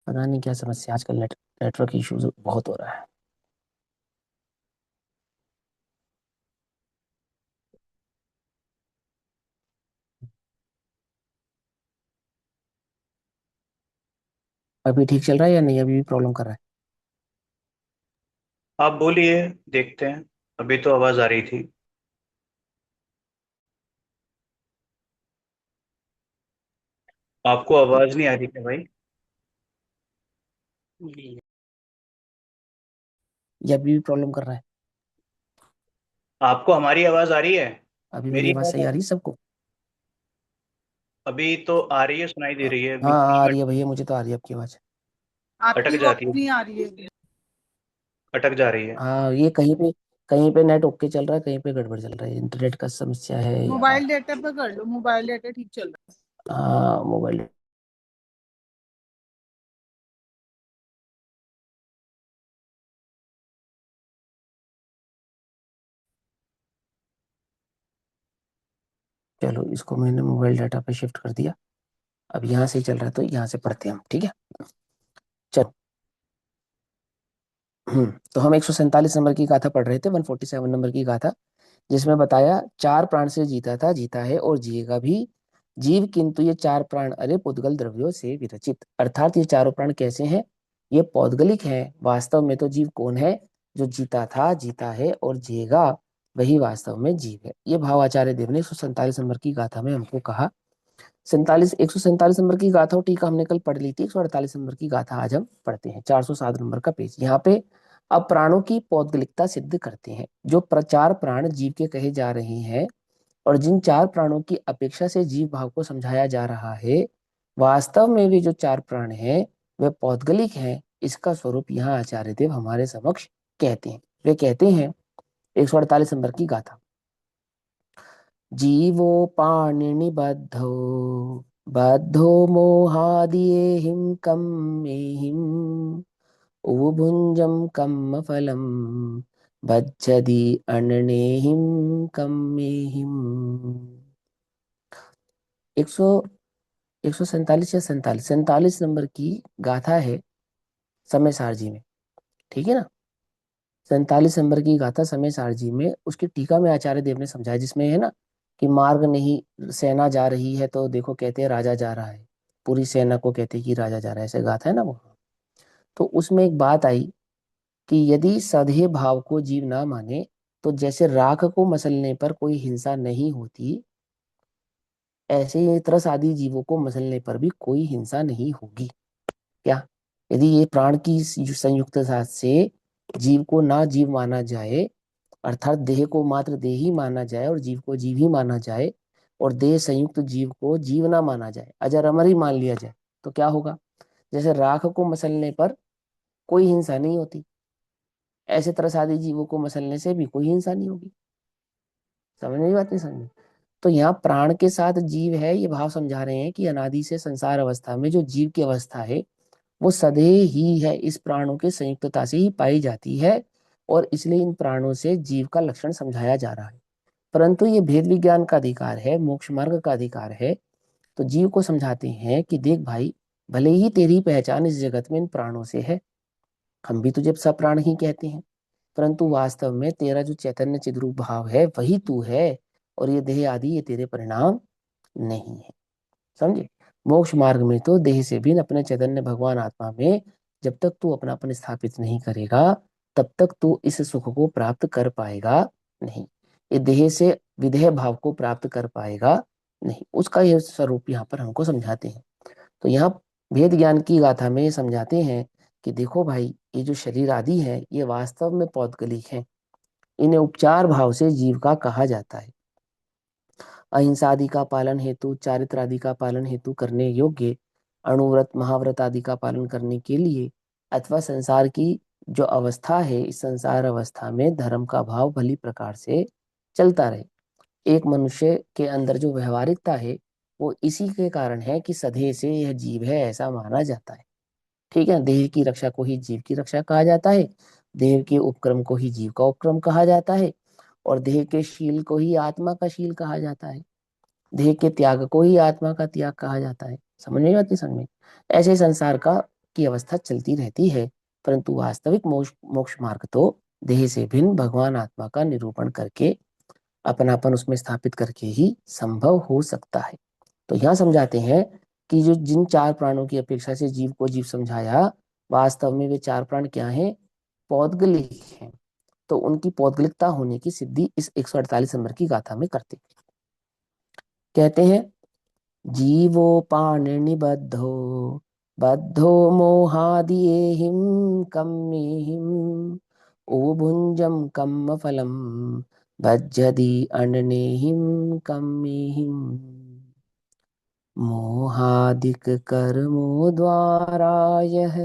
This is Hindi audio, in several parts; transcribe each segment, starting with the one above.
पता नहीं क्या समस्या, आजकल नेटवर्क इश्यूज बहुत हो रहा है। अभी ठीक चल रहा है या नहीं, अभी भी प्रॉब्लम कर रहा है? आप बोलिए। देखते हैं। अभी तो आवाज आ रही थी। आपको आवाज नहीं आ रही क्या भाई? या अभी भी प्रॉब्लम कर रहा है? आपको हमारी आवाज आ रही है? अभी मेरी मेरी आवाज आवाज सही आ आ रही रही है? है सबको? अभी तो आ रही है, सुनाई दे हाँ। रही है, हाँ, बीच बीच आ में रही है भैया, मुझे तो आ रही है आपकी आवाज। अटक आपकी जाती आवाज है। नहीं आ रही है। अटक जा रही है। हाँ, ये कहीं पे नेट ओके चल रहा है, कहीं पे गड़बड़ चल रहा है, इंटरनेट का समस्या है या? मोबाइल डेटा पे कर लो, मोबाइल डेटा ठीक चल रहा है। हाँ, मोबाइल। चलो, इसको मैंने मोबाइल डाटा पे शिफ्ट कर दिया। अब यहाँ से ही चल रहा है तो यहाँ से पढ़ते हैं हम, ठीक है? चलो। तो हम 147 नंबर की गाथा पढ़ रहे थे, 147 नंबर की गाथा, जिसमें बताया चार प्राण से जीता था, जीता है और जिएगा भी जीव, किंतु ये चार प्राण अरे पौद्गल द्रव्यों से विरचित। अर्थात ये चारों प्राण कैसे हैं? ये पौद्गलिक हैं। वास्तव में तो जीव कौन है? जो जीता था, जीता है और जिएगा, वही वास्तव में जीव है। ये भाव आचार्य देव ने 147 नंबर की गाथा में हमको कहा। 147 नंबर की गाथा और टीका हमने कल पढ़ ली थी। 148 नंबर की गाथा आज हम पढ़ते हैं, 407 नंबर का पेज। यहाँ पे अब प्राणों की पौद्गलिकता सिद्ध करते हैं। जो प्रचार प्राण जीव के कहे जा रहे हैं और जिन चार प्राणों की अपेक्षा से जीव भाव को समझाया जा रहा है, वास्तव में वे जो चार प्राण हैं वे पौद्गलिक हैं। इसका स्वरूप यहाँ आचार्य देव हमारे समक्ष कहते हैं। वे कहते हैं, 148 नंबर की गाथा। जीवोपाणिनिबद्धो बद्धो मोहादिएहिं कम्मेहिम् उभुञ्जं कम्मफलं बद्धति अननेहिं कम्मेहिम्। 147 या 47 नंबर की गाथा है समय सारजी में, ठीक है ना? 47 नंबर की गाथा समय सारजी में, उसकी टीका में आचार्य देव ने समझाया, जिसमें है ना कि मार्ग नहीं, सेना जा रही है तो देखो कहते हैं राजा जा रहा है, पूरी सेना को कहते हैं कि राजा जा रहा है, ऐसे गाथा है ना वो। तो उसमें एक बात आई कि यदि सधे भाव को जीव ना माने तो जैसे राख को मसलने पर कोई हिंसा नहीं होती, ऐसे ही त्रस आदि जीवों को मसलने पर भी कोई हिंसा नहीं होगी। क्या? यदि ये प्राण की संयुक्त साथ से जीव को ना जीव माना जाए, अर्थात देह को मात्र देह ही माना जाए और जीव को जीव ही माना जाए, और देह संयुक्त जीव को जीव ना माना जाए, अजर अमर ही मान लिया जाए, तो क्या होगा? जैसे राख को मसलने पर कोई हिंसा नहीं होती, ऐसे तरस आदि जीवों को मसलने से भी कोई हिंसा नहीं होगी। समझ में बात नहीं? समझ? तो यहाँ प्राण के साथ जीव है, ये भाव समझा रहे हैं कि अनादि से संसार अवस्था में जो जीव की अवस्था है वो सदैव ही है, इस प्राणों के संयुक्तता से ही पाई जाती है, और इसलिए इन प्राणों से जीव का लक्षण समझाया जा रहा है। परंतु ये भेद विज्ञान का अधिकार है, मोक्ष मार्ग का अधिकार है। तो जीव को समझाते हैं कि देख भाई, भले ही तेरी पहचान इस जगत में इन प्राणों से है, हम भी तुझे सब प्राण ही कहते हैं, परंतु वास्तव में तेरा जो चैतन्य चिद्रूप भाव है वही तू है, और ये देह आदि ये तेरे परिणाम नहीं है। समझे? मोक्ष मार्ग में तो देह से भी अपने चैतन्य भगवान आत्मा में जब तक तू अपनापन स्थापित नहीं करेगा, तब तक तू इस सुख को प्राप्त कर पाएगा नहीं। ये देह से विदेह भाव को प्राप्त कर पाएगा नहीं। उसका यह स्वरूप यहाँ पर हमको समझाते हैं। तो यहाँ भेद ज्ञान की गाथा में ये समझाते हैं कि देखो भाई, ये जो शरीर आदि है ये वास्तव में पौद्गलिक है। इन्हें उपचार भाव से जीव का कहा जाता है। अहिंसा आदि का पालन हेतु, चारित्र आदि का पालन हेतु करने योग्य, अणुव्रत महाव्रत आदि का पालन करने के लिए, अथवा संसार की जो अवस्था है, इस संसार अवस्था में धर्म का भाव भली प्रकार से चलता रहे। एक मनुष्य के अंदर जो व्यवहारिकता है वो इसी के कारण है कि सधे से यह जीव है, ऐसा माना जाता है। ठीक है? देह की रक्षा को ही जीव की रक्षा कहा जाता है, देह के उपक्रम को ही जीव का उपक्रम कहा जाता है, और देह के शील को ही आत्मा का शील कहा जाता है, देह के त्याग को ही आत्मा का त्याग कहा जाता है। समझ में आती? समझ में? ऐसे संसार का की अवस्था चलती रहती है, परंतु वास्तविक मोक्ष मार्ग तो देह से भिन्न भगवान आत्मा का निरूपण करके अपनापन उसमें स्थापित करके ही संभव हो सकता है। तो यहाँ समझाते हैं कि जो जिन चार प्राणों की अपेक्षा से जीव को जीव समझाया, वास्तव में वे चार प्राण क्या हैं? पौद्गलिक हैं। तो उनकी पौद्गलिकता होने की सिद्धि इस 148 नंबर की गाथा में करते कहते हैं, जीवोपान निबद्धो बद्धो मोहादिएहिं कम्मेहिं ओभुञ्जं कम्मफलं भज्यति अननेहिं कम्मेहिं। मोहादिक कर्मों द्वारा यह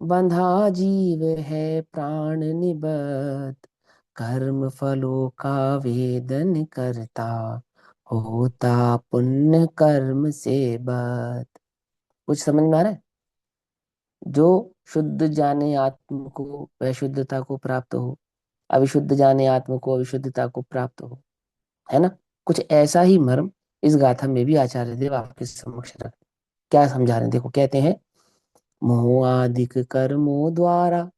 बंधा जीव है प्राण निबद्ध, कर्म फलों का वेदन करता होता पुण्य कर्म से बद्ध। कुछ समझ में आ रहा है? जो शुद्ध जाने आत्म को वह शुद्धता को प्राप्त हो, अविशुद्ध जाने आत्म को अविशुद्धता को प्राप्त हो, है ना? कुछ ऐसा ही मर्म इस गाथा में भी आचार्य देव आपके समक्ष रख क्या समझा रहे हैं। देखो, कहते हैं, मोहादिक कर्मों द्वारा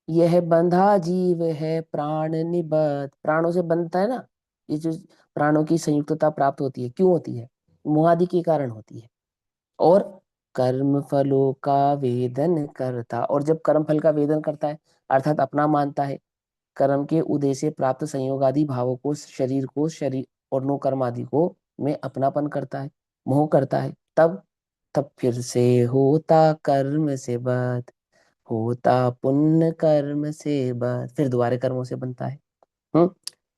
यह बंधा जीव है प्राण निबद्ध। प्राणों से बंधता है ना, ये जो प्राणों की संयुक्तता प्राप्त होती है, क्यों होती है? मोहादि के कारण होती है। और कर्म फलों का वेदन करता, और जब कर्म फल का वेदन करता है अर्थात अपना मानता है, कर्म के उदय से प्राप्त संयोग आदि भावों को, शरीर और नो कर्म आदि को में अपनापन करता है, मोह करता है, तब तब फिर से होता कर्म से बद्ध, होता पुण्य कर्म से बद्ध, फिर दोबारा कर्मों से बनता है।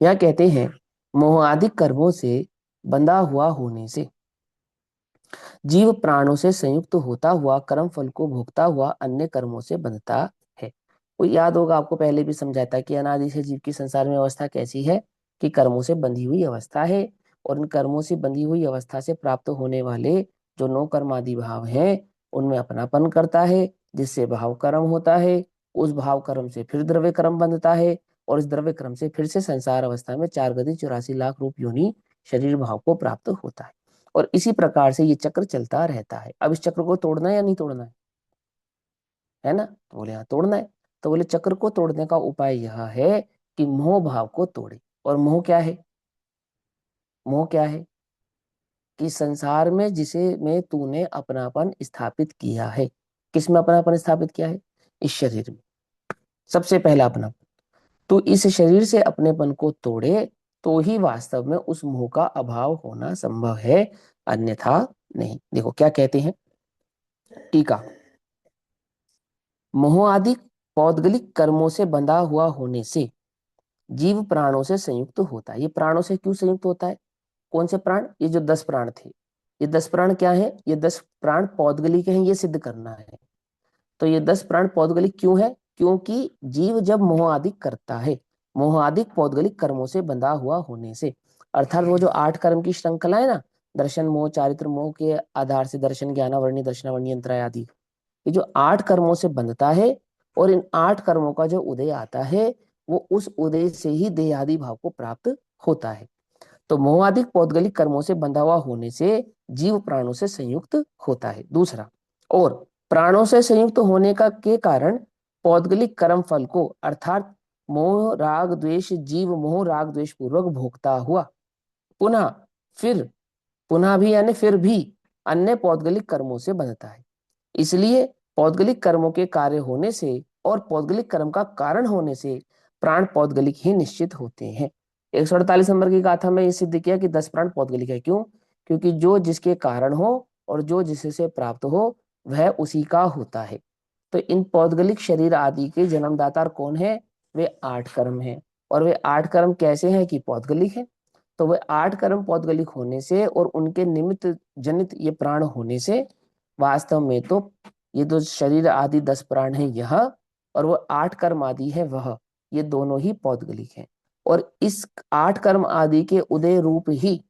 यहाँ कहते हैं, मोह आदि कर्मों से बंधा हुआ होने से जीव प्राणों से संयुक्त होता हुआ कर्म फल को भोगता हुआ अन्य कर्मों से बंधता है। वो याद होगा आपको, पहले भी समझाया था कि अनादि से जीव की संसार में अवस्था कैसी है कि कर्मों से बंधी हुई अवस्था है, और इन कर्मों से बंधी हुई अवस्था से प्राप्त होने वाले जो नौ कर्मादि भाव हैं उनमें अपनापन करता है, जिससे भाव कर्म होता है। उस भाव कर्म से फिर द्रव्य कर्म बंधता है, और इस द्रव्य कर्म से फिर से संसार अवस्था में 4 गति 84 लाख रूप योनि शरीर भाव को प्राप्त होता है। और इसी प्रकार से ये चक्र चलता रहता है। अब इस चक्र को तोड़ना है या नहीं तोड़ना है ना? तो बोले हाँ तोड़ना है। तो बोले चक्र को तोड़ने का उपाय यह है कि मोह भाव को तोड़े। और मोह क्या है? मोह क्या है? कि संसार में जिसे में तूने अपनापन स्थापित किया है। किस में अपनापन स्थापित किया है? इस शरीर में। सबसे पहला अपनापन तो इस शरीर से अपनेपन को तोड़े, तो ही वास्तव में उस मोह का अभाव होना संभव है, अन्यथा नहीं। देखो क्या कहते हैं टीका, मोह आदि पौद्गलिक कर्मों से बंधा हुआ होने से जीव प्राणों से संयुक्त होता है। ये प्राणों से क्यों संयुक्त होता है? कौन से प्राण? ये जो 10 प्राण थे, ये 10 प्राण क्या है? ये 10 प्राण पौद्गलिक हैं, ये सिद्ध करना है। तो ये 10 प्राण पौद्गलिक क्यों है? क्योंकि जीव जब मोह आदि करता है, मोह आदि पौद्गलिक कर्मों से बंधा हुआ होने से, अर्थात वो जो 8 कर्म की श्रृंखला है ना, दर्शन मोह, चारित्र मोह के आधार से दर्शन, ज्ञानावरणी, दर्शनावरणी, अंतराय आदि, ये जो 8 कर्मों से बंधता है, और इन 8 कर्मों का जो उदय आता है वो उस उदय से ही देहादि भाव को प्राप्त होता है। तो मोहादिक पौद्गलिक कर्मों से बंधा हुआ होने से जीव प्राणों से संयुक्त होता है। दूसरा, और प्राणों से संयुक्त होने का के कारण पौद्गलिक कर्म फल को, अर्थात मोह राग द्वेष, जीव मोह राग द्वेष पूर्वक भोगता हुआ पुनः फिर पुनः भी यानी फिर भी अन्य पौद्गलिक कर्मों से बंधता है। इसलिए पौद्गलिक कर्मों के कार्य होने से और पौद्गलिक कर्म का कारण होने से प्राण पौद्गलिक ही निश्चित होते हैं। 148 नंबर की गाथा में यह सिद्ध किया कि 10 प्राण पौद्गलिक है। क्यों? क्योंकि जो जिसके कारण हो और जो जिससे प्राप्त हो वह उसी का होता है। तो इन पौद्गलिक शरीर आदि के जन्मदाता कौन है? वे 8 कर्म हैं। और वे 8 कर्म कैसे हैं कि पौद्गलिक है? तो वे 8 कर्म पौद्गलिक होने से और उनके निमित्त जनित ये प्राण होने से वास्तव में तो ये जो शरीर आदि 10 प्राण है यह, और वो 8 कर्म आदि है वह, ये दोनों ही पौद्गलिक हैं। और इस 8 कर्म आदि के उदय रूप ही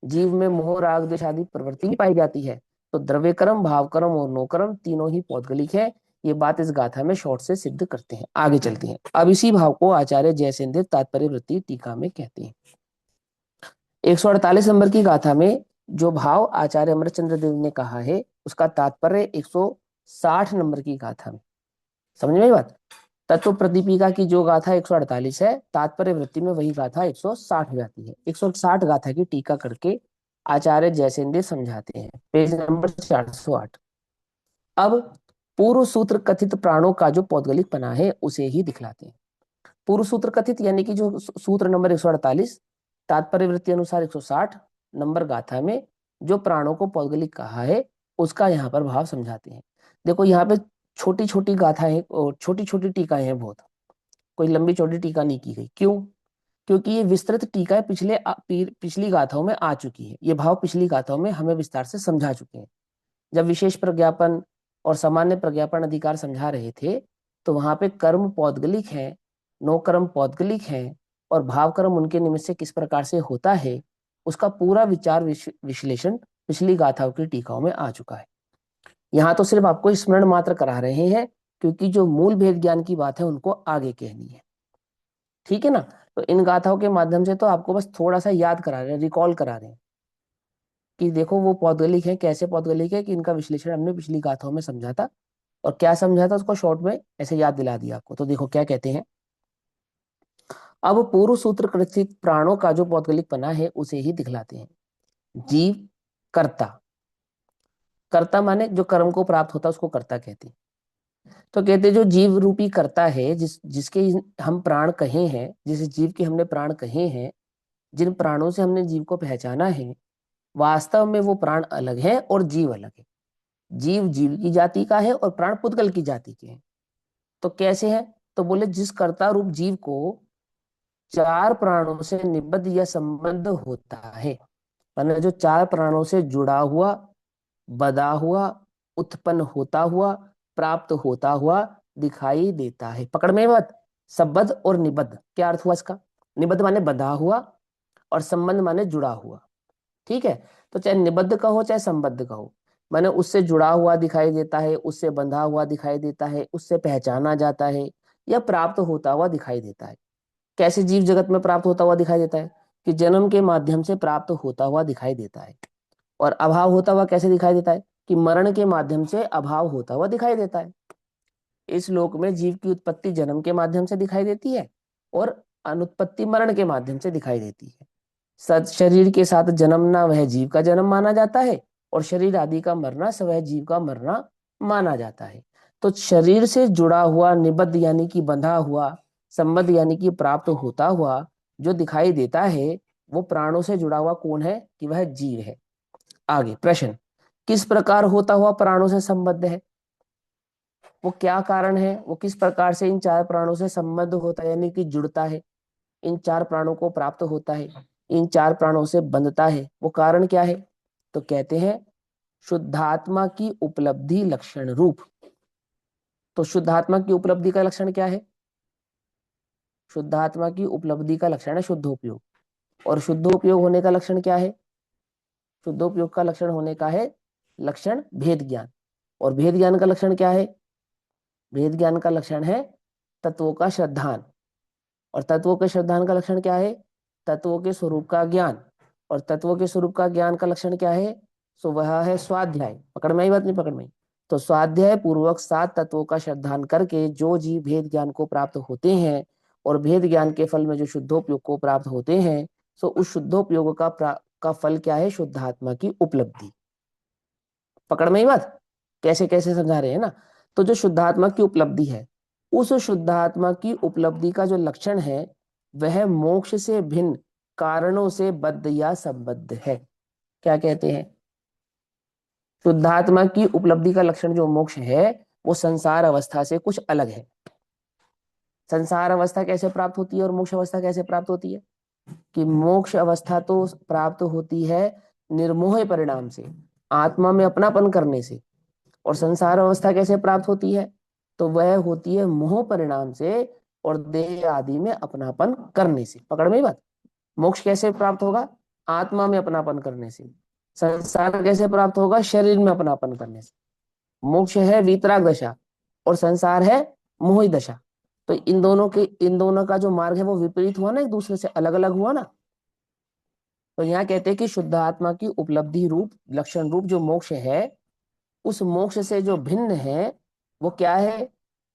जीव में मोह राग द्वेष आदि प्रवृत्ति पाई जाती है। तो द्रव्य कर्म, भाव कर्म और नो कर्म तीनों ही पौद्गलिक है। ये बात इस गाथा में शॉर्ट से सिद्ध करते हैं। आगे चलते हैं। अब इसी भाव को आचार्य जयसेन तात्पर्य वृत्ति टीका में कहते हैं। 148 नंबर की गाथा में जो भाव आचार्य अमरचंद्र देव ने कहा है उसका तात्पर्य 160 नंबर की गाथा में। समझ में आई बात? तत्व प्रदीपिका की जो गाथा 148 है, तात्पर्य वृत्ति में वही गाथा 160 हो जाती है। 160 गाथा की टीका करके आचार्य जयसेंद्र समझाते हैं, पेज नंबर 408। अब पूर्व सूत्र कथित प्राणों का जो पौद्गलिक पना है उसे ही दिखलाते हैं। पूर्व सूत्र कथित यानी कि जो सूत्र नंबर 148, तात्पर्य वृत्ति अनुसार 160 नंबर गाथा में जो प्राणों को पौद्गलिक कहा है उसका यहाँ पर भाव समझाते हैं। देखो यहाँ पे छोटी छोटी गाथाएं और छोटी छोटी टीकाएं हैं बहुत, कोई लंबी चौड़ी टीका नहीं की गई। क्यों? क्योंकि ये विस्तृत टीका पिछली गाथाओं में आ चुकी है, ये भाव पिछली गाथाओं में हमें विस्तार से समझा चुके हैं। जब विशेष प्रज्ञापन और सामान्य प्रज्ञापन अधिकार समझा रहे थे तो वहां पे कर्म पौद्गलिक है, नो कर्म पौद्गलिक है, और भाव कर्म उनके निमित्त से किस प्रकार से होता है उसका पूरा विचार विश्लेषण पिछली गाथाओं की टीकाओं में आ चुका है। यहाँ तो सिर्फ आपको स्मरण मात्र करा रहे हैं, क्योंकि जो मूल भेद ज्ञान की बात है उनको आगे कहनी है। ठीक है ना? तो इन गाथाओं के माध्यम से तो आपको बस थोड़ा सा याद करा रहे हैं, रिकॉल करा रहे हैं कि देखो वो पौद्गलिक है, कैसे पौद्गलिक है, कि इनका विश्लेषण हमने पिछली गाथाओं में समझा था, और क्या समझा था उसको शॉर्ट में ऐसे याद दिला दिया आपको। तो देखो क्या कहते हैं। अब पूर्व सूत्र कृषित प्राणों का जो पौद्गलिक पना है उसे ही दिखलाते हैं। जीव, कर्ता। कर्ता माने जो कर्म को प्राप्त होता है उसको कर्ता कहते हैं। तो कहते हैं जो जीव रूपी कर्ता है, जिसके हम प्राण कहे हैं, जिस जीव के हमने प्राण कहे हैं, जिन प्राणों से हमने जीव को पहचाना है, वास्तव में वो प्राण अलग है और जीव अलग है। जीव जीव की जाति का है और प्राण पुद्गल की जाति के हैं। तो कैसे है? तो बोले जिस कर्ता रूप जीव को चार प्राणों से निबद्ध या संबंध होता है, माने जो चार प्राणों से जुड़ा हुआ, बधा हुआ, उत्पन्न होता हुआ, प्राप्त होता हुआ दिखाई देता है। पकड़ में मत। संबद्ध और निबद्ध क्या अर्थ हुआ इसका? निबद्ध माने बधा हुआ और संबंध माने जुड़ा हुआ। ठीक है? तो चाहे निबद्ध कहो चाहे संबद्ध कहो, माने उससे जुड़ा हुआ दिखाई देता है, उससे बंधा हुआ दिखाई देता है, उससे पहचाना जाता है या प्राप्त होता हुआ दिखाई देता है। कैसे जीव जगत में प्राप्त होता हुआ दिखाई देता है? कि जन्म के माध्यम से प्राप्त होता हुआ दिखाई देता है। और अभाव होता हुआ कैसे दिखाई देता है? कि मरण के माध्यम से अभाव होता हुआ दिखाई देता है। इस लोक में जीव की उत्पत्ति जन्म के माध्यम से दिखाई देती है और अनुत्पत्ति मरण के माध्यम से दिखाई देती है। सद शरीर के साथ जन्मना वह जीव का जन्म माना जाता है, और शरीर आदि का मरना वह जीव का मरना माना जाता है। तो शरीर से जुड़ा हुआ, निबद्ध यानी कि बंधा हुआ, संबद्ध यानी कि प्राप्त होता हुआ जो दिखाई देता है, वो प्राणों से जुड़ा हुआ कौन है? कि वह जीव है। आगे प्रश्न, किस प्रकार होता हुआ प्राणों से संबद्ध है? वो क्या कारण है? वो किस प्रकार से इन चार प्राणों से संबद्ध होता है, यानी कि जुड़ता है, इन चार प्राणों को प्राप्त होता है, इन चार प्राणों से बंधता है? वो कारण क्या है? तो कहते हैं शुद्धात्मा की उपलब्धि लक्षण रूप। तो शुद्धात्मा की उपलब्धि का लक्षण क्या है? शुद्धात्मा की उपलब्धि का लक्षण है शुद्धोपयोग। और शुद्धोपयोग होने का लक्षण क्या है? शुद्धोपयोग का लक्षण होने का है लक्षण भेद ज्ञान। और भेद ज्ञान का लक्षण क्या है? भेद ज्ञान का लक्षण है तत्वों का श्रद्धान। और तत्वों के श्रद्धान का लक्षण क्या है? तत्वों के स्वरूप का ज्ञान। और तत्वों के स्वरूप का ज्ञान का लक्षण क्या है? सो वह है स्वाध्याय। पकड़ में आई बात? नहीं पकड़ में आई? तो स्वाध्याय पूर्वक 7 तत्वों का श्रद्धान करके जो जीव भेद ज्ञान को प्राप्त होते हैं और भेद ज्ञान के फल में जो शुद्धोपयोग को प्राप्त होते हैं, सो उस शुद्धोपयोग का फल क्या है? शुद्धात्मा की उपलब्धि। पकड़ में ही बात? कैसे कैसे समझा रहे हैं ना? तो जो शुद्धात्मा की उपलब्धि है, उस शुद्धात्मा की उपलब्धि का जो लक्षण है वह मोक्ष से भिन्न कारणों से बद्ध या संबद्ध है। क्या कहते हैं? शुद्धात्मा की उपलब्धि का लक्षण जो मोक्ष है वो संसार अवस्था से कुछ अलग है। संसार अवस्था कैसे प्राप्त होती है और मोक्ष अवस्था कैसे प्राप्त होती है? कि मोक्ष अवस्था तो प्राप्त होती है निर्मोह परिणाम से, आत्मा में अपनापन करने से। और संसार अवस्था कैसे प्राप्त होती है? तो वह होती है मोह परिणाम से और देह आदि में अपनापन करने से। पकड़ में ही बात? मोक्ष कैसे प्राप्त होगा? आत्मा में अपनापन करने से। संसार कैसे प्राप्त होगा? शरीर में अपनापन करने से। मोक्ष है वीतराग दशा और संसार है मोह दशा। तो इन दोनों का जो मार्ग है वो विपरीत हुआ ना, एक दूसरे से अलग अलग हुआ ना। तो यहाँ कहते हैं कि शुद्ध आत्मा की उपलब्धि रूप लक्षण रूप जो मोक्ष है उस मोक्ष से जो भिन्न है वो क्या है?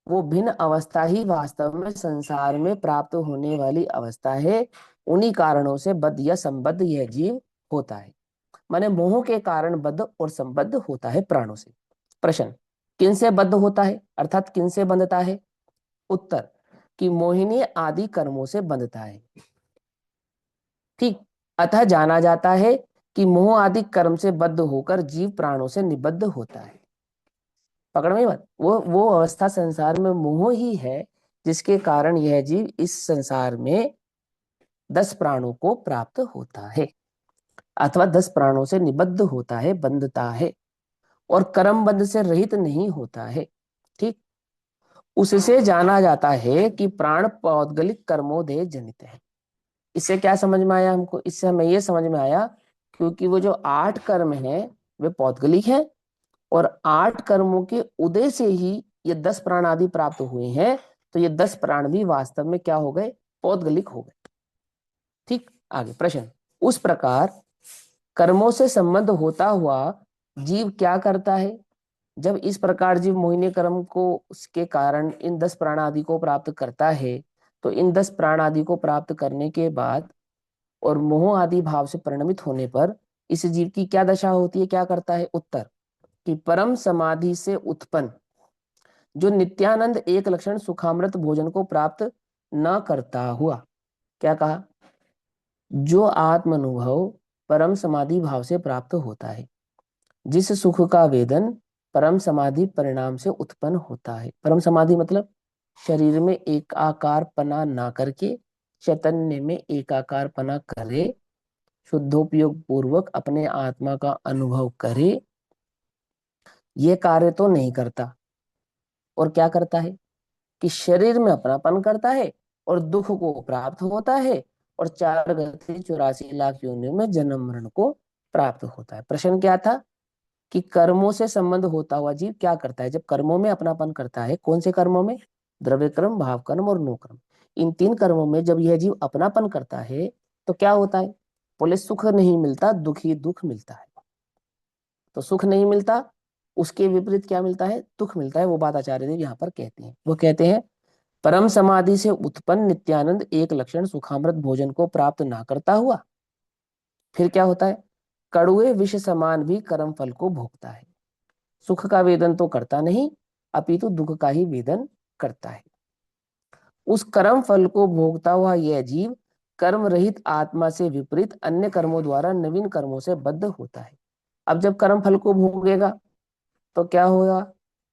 वो भिन्न अवस्था ही वास्तव में संसार में प्राप्त होने वाली अवस्था है। उन्हीं कारणों से बद्ध या संबद्ध यह जीव होता है। माने मोह के कारण बद्ध और संबद्ध होता है प्राणों से। प्रश्न, किन से बद्ध होता है अर्थात किन से बंधता है? उत्तर, कि मोहिनी आदि कर्मों से बंधता है। ठीक। अतः जाना जाता है कि मोह आदि कर्म से बद्ध होकर जीव प्राणों से निबद्ध होता है। पकड़ में बात? वो अवस्था संसार में मोह ही है जिसके कारण यह जीव इस संसार में 10 प्राणों को प्राप्त होता है अथवा 10 प्राणों से निबद्ध होता है, बंधता है और कर्म बंध से रहित नहीं होता है। ठीक। उससे जाना जाता है कि प्राण पौद्गलिक कर्मोदय जनित है। इससे क्या समझ में आया हमको? इससे हमें ये समझ में आया क्योंकि वो जो 8 कर्म है वे पौद्गलिक है और 8 कर्मों के उदय से ही ये 10 प्राण आदि प्राप्त हुए हैं। तो ये 10 प्राण भी वास्तव में क्या हो गए? पौद्गलिक हो गए। ठीक। आगे प्रश्न, उस प्रकार कर्मों से संबंध होता हुआ जीव क्या करता है? जब इस प्रकार जीव मोहिनी कर्म को उसके कारण इन 10 प्राण आदि को प्राप्त करता है तो इन 10 प्राण आदि को प्राप्त करने के बाद और मोह आदि भाव से परिणमित होने पर इस जीव की क्या दशा होती है? क्या करता है? उत्तर, कि परम समाधि से उत्पन्न जो नित्यानंद एक लक्षण सुखामृत भोजन को प्राप्त न करता हुआ, क्या कहा? जो आत्म अनुभव परम समाधि भाव से प्राप्त होता है, जिस सुख का वेदन परम समाधि परिणाम से उत्पन्न होता है। परम समाधि मतलब शरीर में एकाकार पना ना करके चैतन्य में एकाकार पना करे, शुद्धोपयोग पूर्वक अपने आत्मा का अनुभव करे। ये कार्य तो नहीं करता और क्या करता है कि शरीर में अपनापन करता है और दुख को प्राप्त होता है और 4 गति 84 लाख योनियों में जन्म मरण को प्राप्त होता है। प्रश्न क्या था कि कर्मों से संबंध होता हुआ जीव क्या करता है? जब कर्मों में अपनापन करता है, कौन से कर्मों में? द्रव्य कर्म, भाव कर्म और नो कर्म। इन 3 कर्मों में जब यह जीव अपनापन करता है तो क्या होता है? बोले सुख नहीं मिलता, दुख ही दुख मिलता है। तो सुख नहीं मिलता, उसके विपरीत क्या मिलता है? दुख मिलता है। वो बात आचार्य देव यहाँ पर कहते हैं। वो कहते हैं परम समाधि से उत्पन्न नित्यानंद एक लक्षण सुखामृत भोजन को प्राप्त ना करता हुआ फिर क्या होता है? कड़ुए विष समान भी कर्म फल को भोगता है। सुख का वेदन तो करता नहीं अपितु दुख का ही वेदन करता है। उस कर्म फल को भोगता हुआ यह जीव कर्म रहित आत्मा से विपरीत अन्य कर्मों द्वारा नवीन कर्मों से बद्ध होता है। अब जब कर्म फल को भोगेगा तो क्या होगा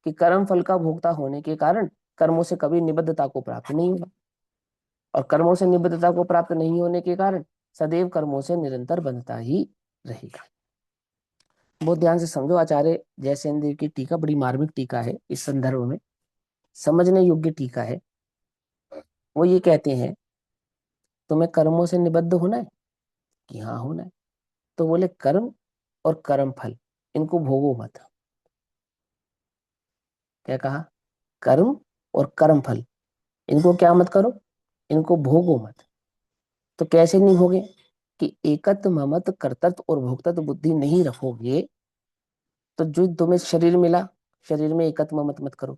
कि कर्म फल का भोक्ता होने के कारण कर्मों से कभी निबद्धता को प्राप्त नहीं होगा और कर्मों से निबद्धता को प्राप्त नहीं होने के कारण सदैव कर्मों से निरंतर बंधता ही रहेगा। बहुत ध्यान से समझो, आचार्य जयसेन देव की टीका बड़ी मार्मिक टीका है, इस संदर्भ में समझने योग्य टीका है। वो ये कहते हैं तुम्हें कर्मों से निबद्ध होना है कि हाँ होना है। तो बोले कर्म और कर्म फल इनको भोगो मत। क्या कहा? कर्म और कर्म फल इनको क्या मत करो? इनको भोगो मत। तो कैसे नहीं भोगे? कि एकत्व ममत्व कर्तृत्व और भोक्तत्व बुद्धि नहीं रखोगे तो जो तुम्हें शरीर मिला, शरीर में एकत्व ममत्व मत करो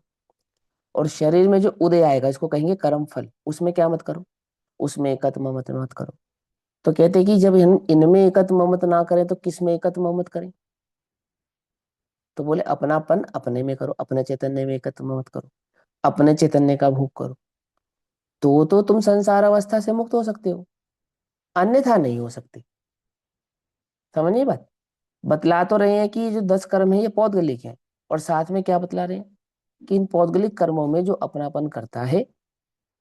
और शरीर में जो उदय आएगा इसको कहेंगे कर्म फल, उसमें क्या मत करो? उसमें एकत्व ममत्व मत करो। तो कहते हैं कि जब इनमें एकत्व ममत्व ना करें तो किस में एकत्व ममत्व करें? तो बोले अपनापन अपने में करो, अपने चैतन्य में एकत्व मत करो, अपने चैतन्य का भोग करो। तो तुम संसार अवस्था से मुक्त हो सकते हो, अन्यथा नहीं हो सकते। समझिए बात। बतला तो रहे हैं कि ये जो 10 कर्म है ये पौद्गलिक है और साथ में क्या बतला रहे हैं कि इन पौद्गलिक कर्मों में जो अपनापन करता है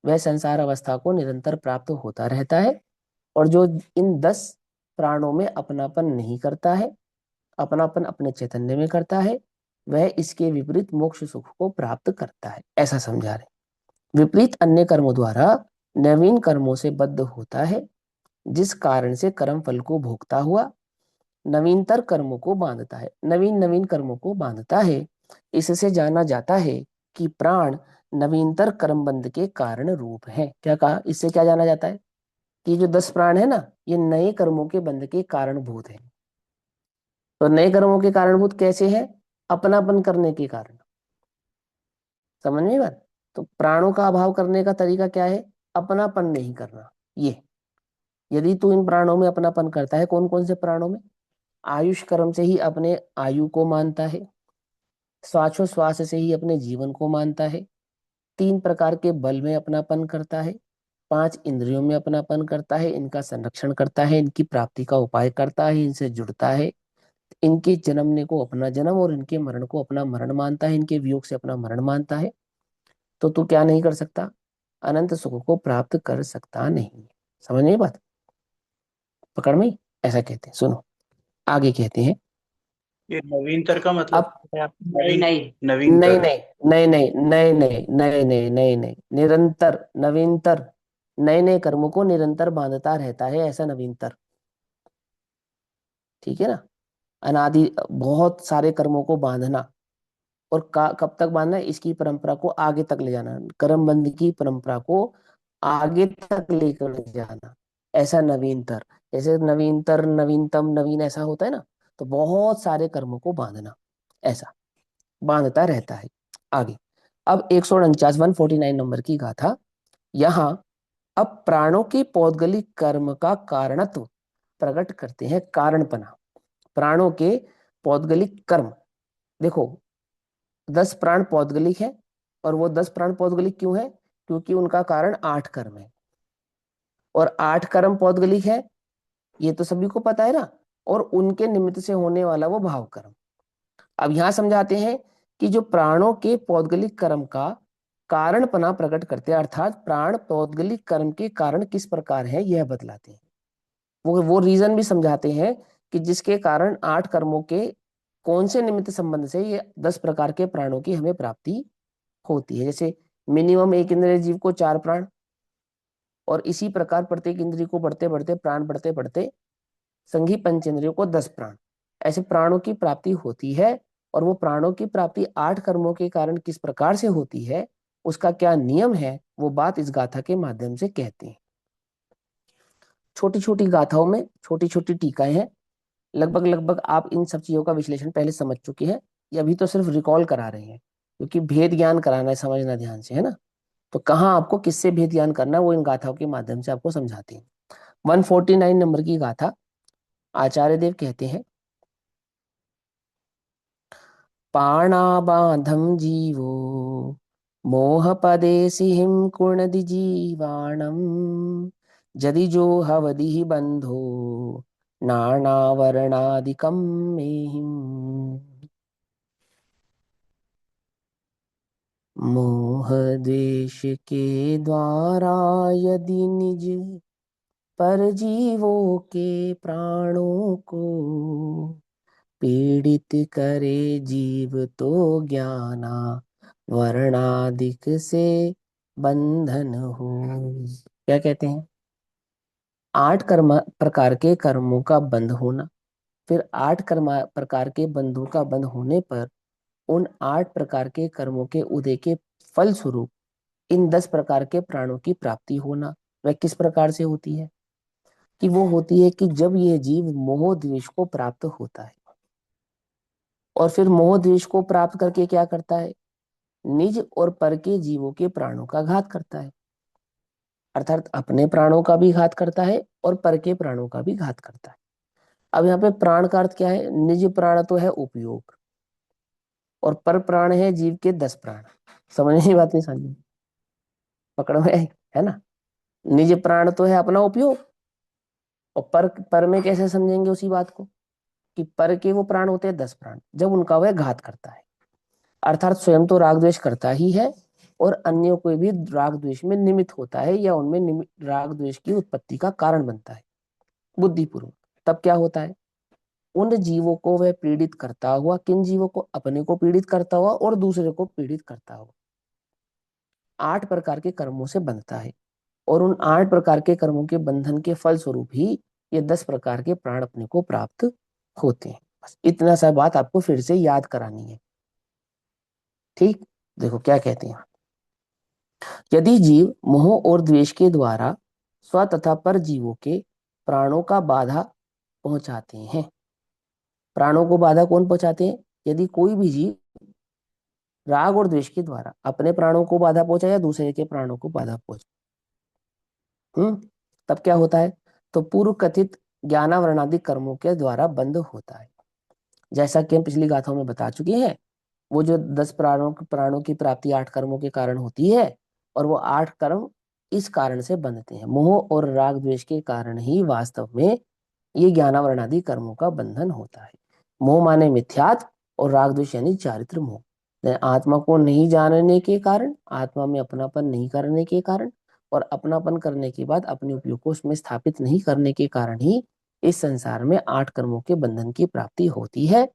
वह संसार अवस्था को निरंतर प्राप्त होता रहता है और जो इन 10 प्राणों में अपनापन नहीं करता है, अपनापन अपने चैतन्य में करता है, वह इसके विपरीत मोक्ष सुख को प्राप्त करता है। ऐसा समझा रहे। विपरीत अन्य कर्मों द्वारा नवीन कर्मों से बद्ध होता है जिस कारण से कर्म फल को भोगता हुआ नवीनतर कर्मों को बांधता है, नवीन नवीन कर्मों को बांधता है। इससे जाना जाता है कि प्राण नवीनतर कर्म बंध के कारण रूप है। क्या कहा? इससे क्या जाना जाता है कि जो 10 प्राण है ना ये नए कर्मों के बंध के कारणभूत है। तो नए कर्मों के कारणभूत कैसे हैं? अपनापन करने के कारण। समझ में बात? तो प्राणों का अभाव करने का तरीका क्या है? अपनापन नहीं करना। ये यदि तू इन प्राणों में अपनापन करता है, कौन कौन से प्राणों में? आयुष कर्म से ही अपने आयु को मानता है, श्वासोश्वास से ही अपने जीवन को मानता है, 3 प्रकार के बल में अपनापन करता है, 5 इंद्रियों में अपनापन करता है, इनका संरक्षण करता है, इनकी प्राप्ति का उपाय करता है, इनसे जुड़ता है, इनके जन्मने को अपना जन्म और इनके मरण को अपना मरण मानता है, इनके वियोग से अपना मरण मानता है। तो तू क्या नहीं कर सकता? अनंत सुख को प्राप्त कर सकता नहीं। समझ नहीं बात? पकड़ में? ऐसा कहते हैं। सुनो, आगे कहते हैं। ये नवीनतर का मतलब अब क्या है? नहीं नहीं नहीं नवीनतर। नहीं नहीं नहीं नहीं नहीं नहीं नहीं नहीं नहीं, निरंतर नवीनतर, नए नए कर्मों को निरंतर बांधता रहता है, ऐसा नवीनतर। ठीक है ना? अनादि बहुत सारे कर्मों को बांधना, और कब तक बांधना है? इसकी परंपरा को आगे तक ले जाना, कर्म बंध की परंपरा को आगे तक लेकर जाना, ऐसा नवीनतर। जैसे नवीनतर, नवीनतम, नवीन ऐसा होता है ना, तो बहुत सारे कर्मों को बांधना, ऐसा बांधता रहता है। आगे, अब 149, 149 नंबर की गाथा। यहाँ अब प्राणों के पौद्गलिक कर्म का कारणत्व प्रकट करते हैं, कारणपना। प्राणों के पौद्गलिक कर्म, देखो, 10 प्राण पौद्गलिक है, और वो 10 प्राण पौद्गलिक क्यों है? क्योंकि उनका कारण 8 कर्म है, और 8 कर्म पौद्गलिक है, ये तो सभी को पता है ना। और उनके निमित्त से होने वाला वो भाव कर्म। अब यहां समझाते हैं कि जो प्राणों के पौद्गलिक कर्म का कारणपना प्रकट करते हैं, अर्थात प्राण पौद्गलिक कर्म के कारण किस प्रकार है, यह बतलाते हैं। वो रीजन भी समझाते हैं कि जिसके कारण 8 कर्मों के कौन से निमित्त संबंध से ये 10 प्रकार के प्राणों की हमें प्राप्ति होती है। जैसे मिनिमम एक इंद्रिय जीव को 4 प्राण, और इसी प्रकार प्रत्येक इंद्रिय को बढ़ते बढ़ते, प्राण बढ़ते बढ़ते, संघी पंचेंद्रियों को 10 प्राण, ऐसे प्राणों की प्राप्ति होती है। और वो प्राणों की प्राप्ति 8 कर्मों के कारण किस प्रकार से होती है, उसका क्या नियम है, वो बात इस गाथा के माध्यम से कहते हैं। छोटी छोटी गाथाओं में छोटी छोटी टीकाएं हैं। लगभग लगभग आप इन सब चीजों का विश्लेषण पहले समझ चुके हैं, ये अभी तो सिर्फ रिकॉल करा रहे हैं, क्योंकि भेद ज्ञान कराना है, समझना ध्यान से, है ना। तो कहाँ आपको किससे भेद ज्ञान करना है, वो इन गाथाओं के माध्यम से आपको समझाते हैं। 149 नंबर की गाथा, आचार्य देव कहते हैं। पाणाबाधं जीवो मोहपदे सिंह कुणदि जीवाणम, जदि जो हवदिः बंधो नानावरणादिकं मेहिम्। मोह द्वेष के द्वारा यदि निज पर जीवों के प्राणों को पीड़ित करे जीव, तो ज्ञाना वर्णादिक से बंधन हो। क्या कहते हैं? 8 प्रकार के कर्मों का बंध होना, फिर 8 प्रकार के बंधों का बंध होने पर उन 8 प्रकार के कर्मों के उदय के फल स्वरूप इन 10 प्रकार के प्राणों की प्राप्ति होना। वह किस प्रकार से होती है? कि वो होती है कि जब यह जीव मोह द्वेष को प्राप्त होता है, और फिर मोह द्वेष को प्राप्त करके क्या करता है? निज और पर के जीवों के प्राणों का घात करता है, अर्थात अपने प्राणों का भी घात करता है और पर के प्राणों का भी घात करता है। अब यहाँ पे प्राण का अर्थ क्या है? निज प्राण तो है उपयोग, और पर प्राण है जीव के 10 प्राण। समझने की बात नहीं समझ? पकड़ में आई? है ना? निज प्राण तो है अपना उपयोग, और पर में कैसे समझेंगे उसी बात को, कि पर के वो प्राण होते हैं 10 प्राण, जब उनका वह घात करता है, अर्थात स्वयं तो राग द्वेष करता ही है, और अन्यों को भी राग द्वेष में निमित्त होता है, या उनमें राग द्वेष की उत्पत्ति का कारण बनता है बुद्धिपूर्वक। तब क्या होता है? उन जीवों को वह पीड़ित करता हुआ, किन जीवों को? अपने को पीड़ित करता हुआ और दूसरे को पीड़ित करता हुआ 8 प्रकार के कर्मों से बंधता है, और उन 8 प्रकार के कर्मों के बंधन के फल स्वरूप ही ये 10 प्रकार के प्राण अपने को प्राप्त होते हैं। बस इतना सा बात आपको फिर से याद करानी है। ठीक, देखो क्या कहते हैं। यदि जीव मोह और द्वेष के द्वारा स्व तथा पर जीवों के प्राणों का बाधा पहुंचाते हैं, प्राणों को बाधा कौन पहुंचाते हैं? यदि कोई भी जीव राग और द्वेष के द्वारा अपने प्राणों को बाधा पहुंचाए या दूसरे के प्राणों को बाधा पहुंचाए, तब क्या होता है? तो पूर्व कथित ज्ञानावरणादि कर्मों के द्वारा बंध होता है। जैसा कि हम पिछली गाथाओं में बता चुके हैं, वो जो 10 प्राणों प्राणों की प्राप्ति 8 कर्मों के कारण होती है, और वो 8 कर्म इस कारण से बंधते हैं, मोह और राग द्वेष के कारण ही वास्तव में ये ज्ञानावरणादि कर्मों का बंधन होता है। मोह माने मिथ्यात्व, और राग द्वेष यानी चारित्र मोह। आत्मा को नहीं जानने के कारण, आत्मा में अपनापन नहीं करने के कारण, और अपनापन करने के बाद अपने उपयोग को उसमें स्थापित नहीं करने के कारण ही इस संसार में 8 कर्मों के बंधन की प्राप्ति होती है।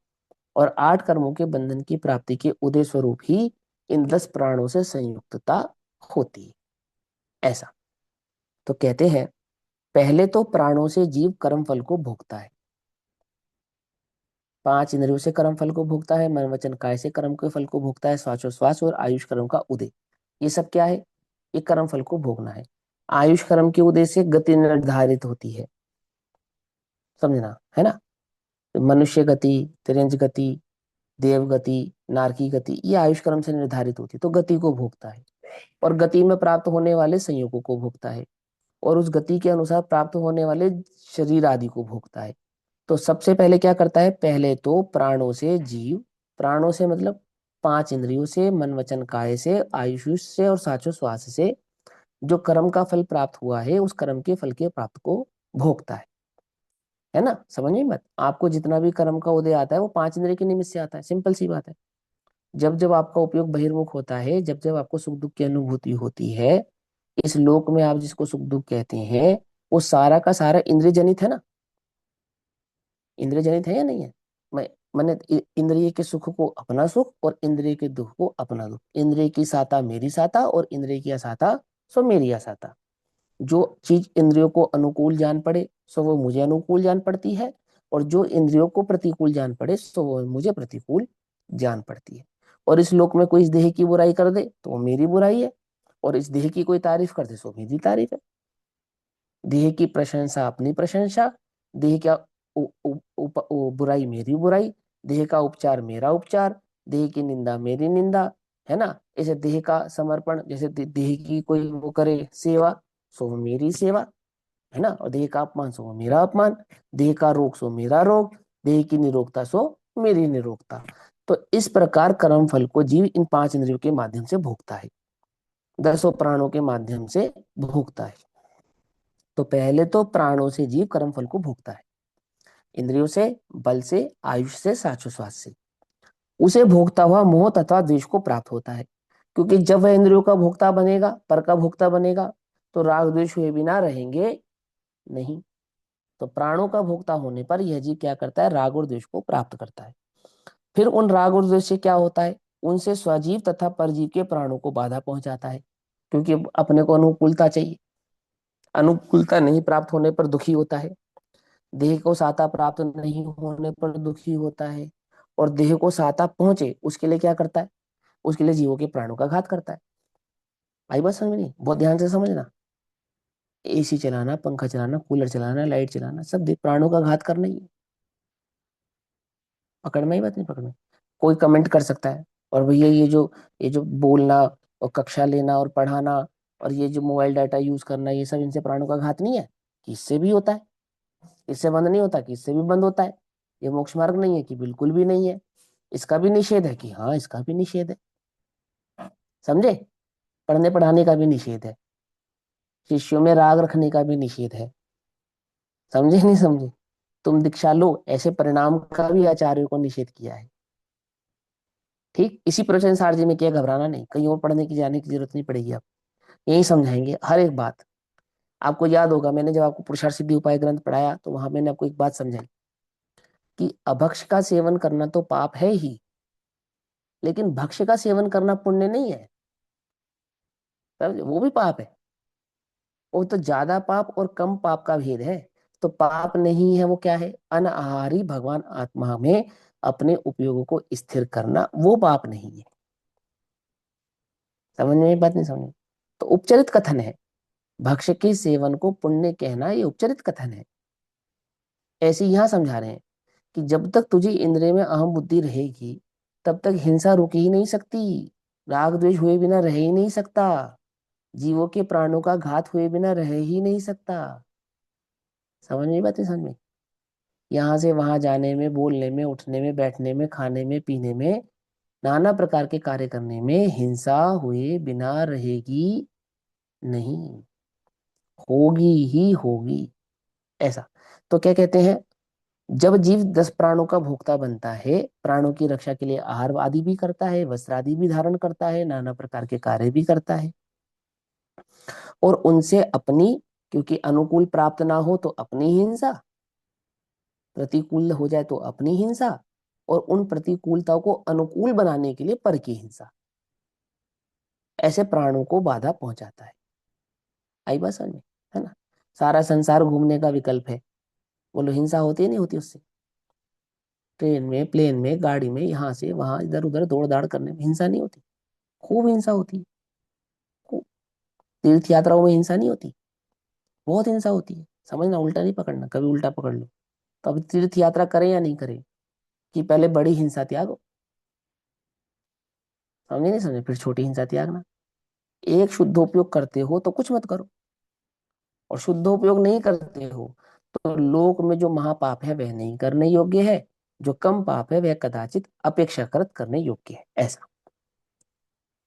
और 8 कर्मों के बंधन की प्राप्ति के उदय स्वरूप ही इन 10 प्राणों से संयुक्तता होती है। ऐसा तो कहते हैं, पहले तो प्राणों से जीव कर्म फल को भोगता है। 5 इंद्रियों से कर्म फल को भोगता है, मन वचन काय से कर्म के फल को भोगता है, श्वासोश्वास और आयुष कर्म का उदय। ये सब क्या है? ये कर्म फल को भोगना है। आयुष कर्म के उदय से गति निर्धारित होती है, समझना है ना? मनुष्य गति, तिरंज गति, देव गति, नारकी गति, ये आयुष कर्म से निर्धारित होती है, तो गति को भोगता है। और गति में प्राप्त होने वाले संयोगों को भोगता है, और उस गति के अनुसार प्राप्त होने वाले शरीर आदि को भोगता है। तो सबसे पहले क्या करता है? पहले तो प्राणों से जीव, प्राणों से मतलब 5 इंद्रियों से, मन वचन काय से, आयुष से और श्वास से जो कर्म का फल प्राप्त हुआ है, उस कर्म के फल के प्राप्त को भोगता है ना? समझ में मत, आपको जितना भी कर्म का उदय आता है वो 5 इंद्रिय के निमित्त से आता है, सिंपल सी बात है। जब जब आपका उपयोग बहिर्मुख होता है, जब जब आपको सुख दुख की अनुभूति होती है, इस लोक में आप जिसको सुख दुख कहते हैं, वो सारा का सारा इंद्रिय जनित है ना? इंद्रिय जनित है या नहीं है? मैं मैंने इंद्रिय के सुख को अपना सुख, और इंद्रिय के दुख को अपना दुख। इंद्रिय की साता मेरी साता, और इंद्रिय की असाता सो मेरी असाता। जो चीज इंद्रियों को अनुकूल जान पड़े सो वो मुझे अनुकूल जान पड़ती है, और जो इंद्रियों को प्रतिकूल जान पड़े सो वो मुझे प्रतिकूल जान पड़ती है। और इस लोक में कोई इस देह की बुराई कर दे तो वो मेरी बुराई है, और इस देह की कोई तारीफ कर दे सो मेरी तारीफ है। देह की प्रशंसा अपनी प्रशंसा, देह का बुराई मेरी बुराई, देह का उपचार मेरा उपचार, देह की निंदा मेरी निंदा, है ना? ऐसे देह का समर्पण, जैसे देह की कोई वो करे सेवा सो वो मेरी सेवा, है ना? और देह का अपमान सो वो मेरा अपमान, देह का रोग सो मेरा रोग, देह की निरोगता सो मेरी निरोगता। तो इस प्रकार कर्म फल को जीव इन 5 इंद्रियों के माध्यम से भोगता है, 10 प्राणों के माध्यम से भोगता है। तो पहले तो प्राणों से जीव कर्म फल को भोगता है, इंद्रियों से, बल से, आयुष से, श्वास से। उसे भोगता हुआ मोह तथा द्वेष को प्राप्त होता है, क्योंकि जब वह इंद्रियों का भोक्ता बनेगा, पर का भोक्ता बनेगा, तो राग द्वेष हुए बिना रहेंगे नहीं। तो प्राणों का भोक्ता होने पर यह जीव क्या करता है? राग और द्वेष को प्राप्त करता है। फिर उन राग और द्वेष से क्या होता है? उनसे स्वजीव तथा परजीव के प्राणों को बाधा पहुंचाता है, क्योंकि अपने को अनुकूलता चाहिए। अनुकूलता नहीं प्राप्त होने पर दुखी होता है, देह को साता प्राप्त नहीं होने पर दुखी होता है, और देह को साता पहुंचे उसके लिए क्या करता है? उसके लिए जीवों के प्राणों का घात करता है। आई बात समझ में? नहीं, बहुत ध्यान से समझना। एसी चलाना, पंखा चलाना, कूलर चलाना, लाइट चलाना, सब प्राणों का घात करना ही है। पकड़ में ही बात नहीं? पकड़ में? कोई कमेंट कर सकता है, और भैया ये जो बोलना और कक्षा लेना और पढ़ाना और ये जो मोबाइल डाटा यूज करना, ये सब इनसे प्राणों का घात नहीं है? कि इससे भी होता है? इससे बंद नहीं होता कि इससे भी बंद होता है? ये मोक्ष मार्ग नहीं है कि बिल्कुल भी नहीं है? इसका भी निषेध है कि हाँ इसका भी निषेध है। समझे? पढ़ने पढ़ाने का भी निषेध है, शिष्यों में राग रखने का भी निषेध है। समझे नहीं समझे? तुम दीक्षा लो, ऐसे परिणाम का भी आचार्यों को निषेध किया है। ठीक इसी प्रवचन सार जी में किया, घबराना नहीं, कहीं और पढ़ने की जाने की जरूरत नहीं पड़ेगी। आप यही समझाएंगे हर एक बात। आपको याद होगा, मैंने जब आपको पुरुषार्थ सिद्धि उपाय ग्रंथ पढ़ाया तो वहां मैंने आपको एक बात समझाई कि अभक्ष का सेवन करना तो पाप है ही, लेकिन भक्ष्य का सेवन करना पुण्य नहीं है। समझे? वो भी पाप है। वो तो ज्यादा पाप और कम पाप का भेद है। तो पाप नहीं है वो क्या है? अनाहारी भगवान आत्मा में अपने उपयोगों को स्थिर करना, वो पाप नहीं है। समझ में बात? नहीं समझ? तो उपचरित कथन है, भक्ष्य के सेवन को पुण्य कहना ये उपचरित कथन है। ऐसे यहां समझा रहे हैं कि जब तक तुझे इंद्रिय में अहम बुद्धि रहेगी तब तक हिंसा रुक ही नहीं सकती, राग द्वेष हुए बिना रह ही नहीं सकता, जीवों के प्राणों का घात हुए बिना रह ही नहीं सकता। समझ में बात है? समझ में? यहाँ से वहां जाने में, बोलने में, उठने में, बैठने में, खाने में, पीने में, नाना प्रकार के कार्य करने में हिंसा हुए बिना रहेगी नहीं, होगी ही होगी। ऐसा। तो क्या कहते हैं, जब जीव 10 प्राणों का भोक्ता बनता है, प्राणों की रक्षा के लिए आहार आदि भी करता है, वस्त्र आदि भी धारण करता है, नाना प्रकार के कार्य भी करता है, और उनसे अपनी, क्योंकि अनुकूल प्राप्त ना हो तो अपनी हिंसा, प्रतिकूल हो जाए तो अपनी हिंसा, और उन प्रतिकूलताओं को अनुकूल बनाने के लिए पर की हिंसा, ऐसे प्राणों को बाधा पहुंचाता है। आई बात समझ में? है ना? सारा संसार घूमने का विकल्प है, बोलो हिंसा होती है नहीं होती उससे? ट्रेन में, प्लेन में, गाड़ी में, यहाँ से वहां, इधर उधर दौड़ दाड़ करने में हिंसा नहीं होती? खूब हिंसा होती है, खूब। तीर्थ यात्राओं में हिंसा नहीं होती? बहुत हिंसा होती है। समझना, उल्टा नहीं पकड़ना, कभी उल्टा पकड़ लो। तो अब तीर्थ यात्रा करें या नहीं करें, कि पहले बड़ी हिंसा त्यागो? समझे नहीं समझे? फिर छोटी हिंसा त्यागना। एक शुद्धोपयोग करते हो तो कुछ मत करो, और शुद्धोपयोग नहीं करते हो तो लोक में जो महापाप है वह नहीं करने योग्य है, जो कम पाप है वह कदाचित अपेक्षाकृत करने योग्य है। ऐसा।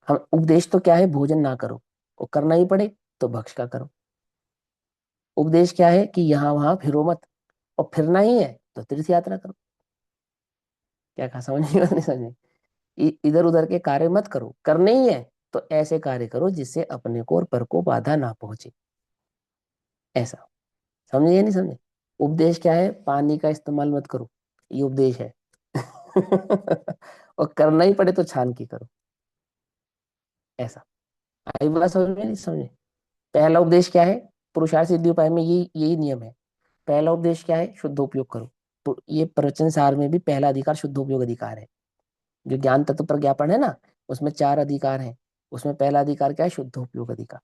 हम उपदेश तो क्या है, भोजन ना करो, और करना ही पड़े तो भक्ष का करो। उपदेश क्या है कि यहाँ वहां फिरो मत, और फिरना ही है तो तीर्थ यात्रा करो। क्या कहा? समझ नहीं? नहीं समझे? इधर उधर के कार्य मत करो, करने ही है तो ऐसे कार्य करो जिससे अपने को और पर को बाधा ना पहुंचे। ऐसा। समझे या नहीं समझे? उपदेश क्या है, पानी का इस्तेमाल मत करो, ये उपदेश है। और करना ही पड़े तो छान के करो। ऐसा। आई बात समझ में? नहीं समझे? पहला उपदेश क्या है, पुरुषार्थ सिद्धि उपाय में यही यही नियम है। पहला उपदेश क्या है, शुद्धोपयोग करो। तो ये प्रवचन सार में भी पहला अधिकार शुद्धोपयोग अधिकार है। जो ज्ञान तत्व प्रज्ञापन है ना, उसमें 4 अधिकार हैं। उसमें पहला अधिकार क्या है, शुद्धोपयोग अधिकार।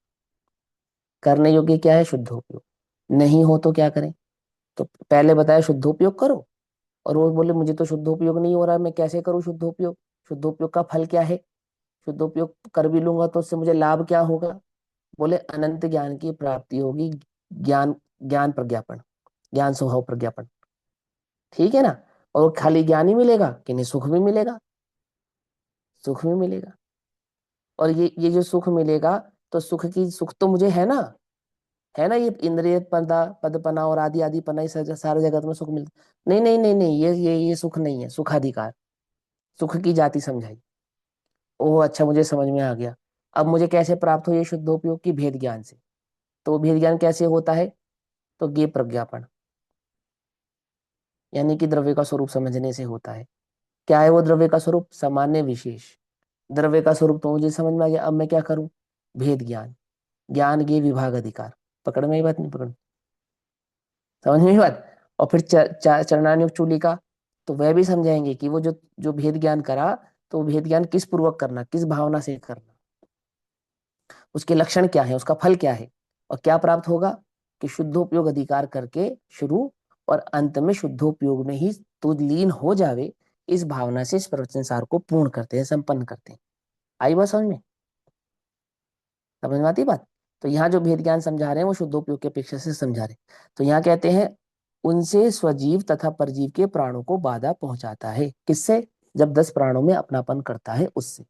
करने योग्य क्या है, शुद्धोपयोग। नहीं हो तो क्या करें? तो पहले बताया शुद्धोपयोग करो, और वो बोले मुझे तो शुद्धोपयोग नहीं हो रहा, मैं कैसे करूं शुद्धोपयोग? शुद्धोपयोग का फल क्या है? शुद्धोपयोग कर भी लूंगा तो उससे मुझे लाभ क्या होगा? बोले अनंत ज्ञान की प्राप्ति होगी। ज्ञान, ज्ञान प्रज्ञापन, ज्ञान स्वभाव प्रज्ञापन। ठीक है ना? और वो खाली ज्ञान ही मिलेगा कि नहीं, सुख भी मिलेगा? सुख भी मिलेगा। और ये जो सुख मिलेगा, तो सुख की, सुख तो मुझे है ना, ये इंद्रिय पदा पदपना और आदि आदि पना, इस सारे जगत में सुख मिलता? नहीं नहीं नहीं नहीं, ये सुख नहीं है, सुखाधिकार। सुख की जाति समझाई। ओह अच्छा, मुझे समझ में आ गया। अब मुझे कैसे प्राप्त हो ये शुद्धोपयोग की? भेद ज्ञान से। तो वो भेद ज्ञान कैसे होता है? तो ज्ञेय प्रज्ञापन, यानी कि द्रव्य का स्वरूप समझने से होता है। क्या है वो द्रव्य का स्वरूप? सामान्य विशेष। द्रव्य का स्वरूप तो मुझे समझ में आ गया, अब मैं क्या करूं? भेद ज्ञान, ज्ञान ज्ञेय विभाग अधिकार। पकड़ में ही बात? नहीं पकड़? समझ में ही बात? और फिर चरणानुग चूलिका, तो वह भी समझाएंगे कि वो जो जो भेद ज्ञान करा, तो वो भेद ज्ञान किस पूर्वक करना, किस भावना से करना, उसके लक्षण क्या है, उसका फल क्या है, और क्या प्राप्त होगा? कि शुद्धोपयोग अधिकार करके शुरू, और अंत में शुद्धोपयोग में ही तू लीन हो जावे, इस भावना से इस प्रवचन सार को पूर्ण करते हैं, संपन्न करते हैं। आई बात समझ में? समझ में आती बात? तो यहाँ जो भेद ज्ञान समझा रहे हैं वो शुद्धोपयोग की अपेक्षा से समझा रहे हैं। तो यहाँ कहते हैं उनसे स्वजीव तथा परजीव के प्राणों को बाधा पहुंचाता है। किससे? जब 10 प्राणों में अपनापन करता है उससे।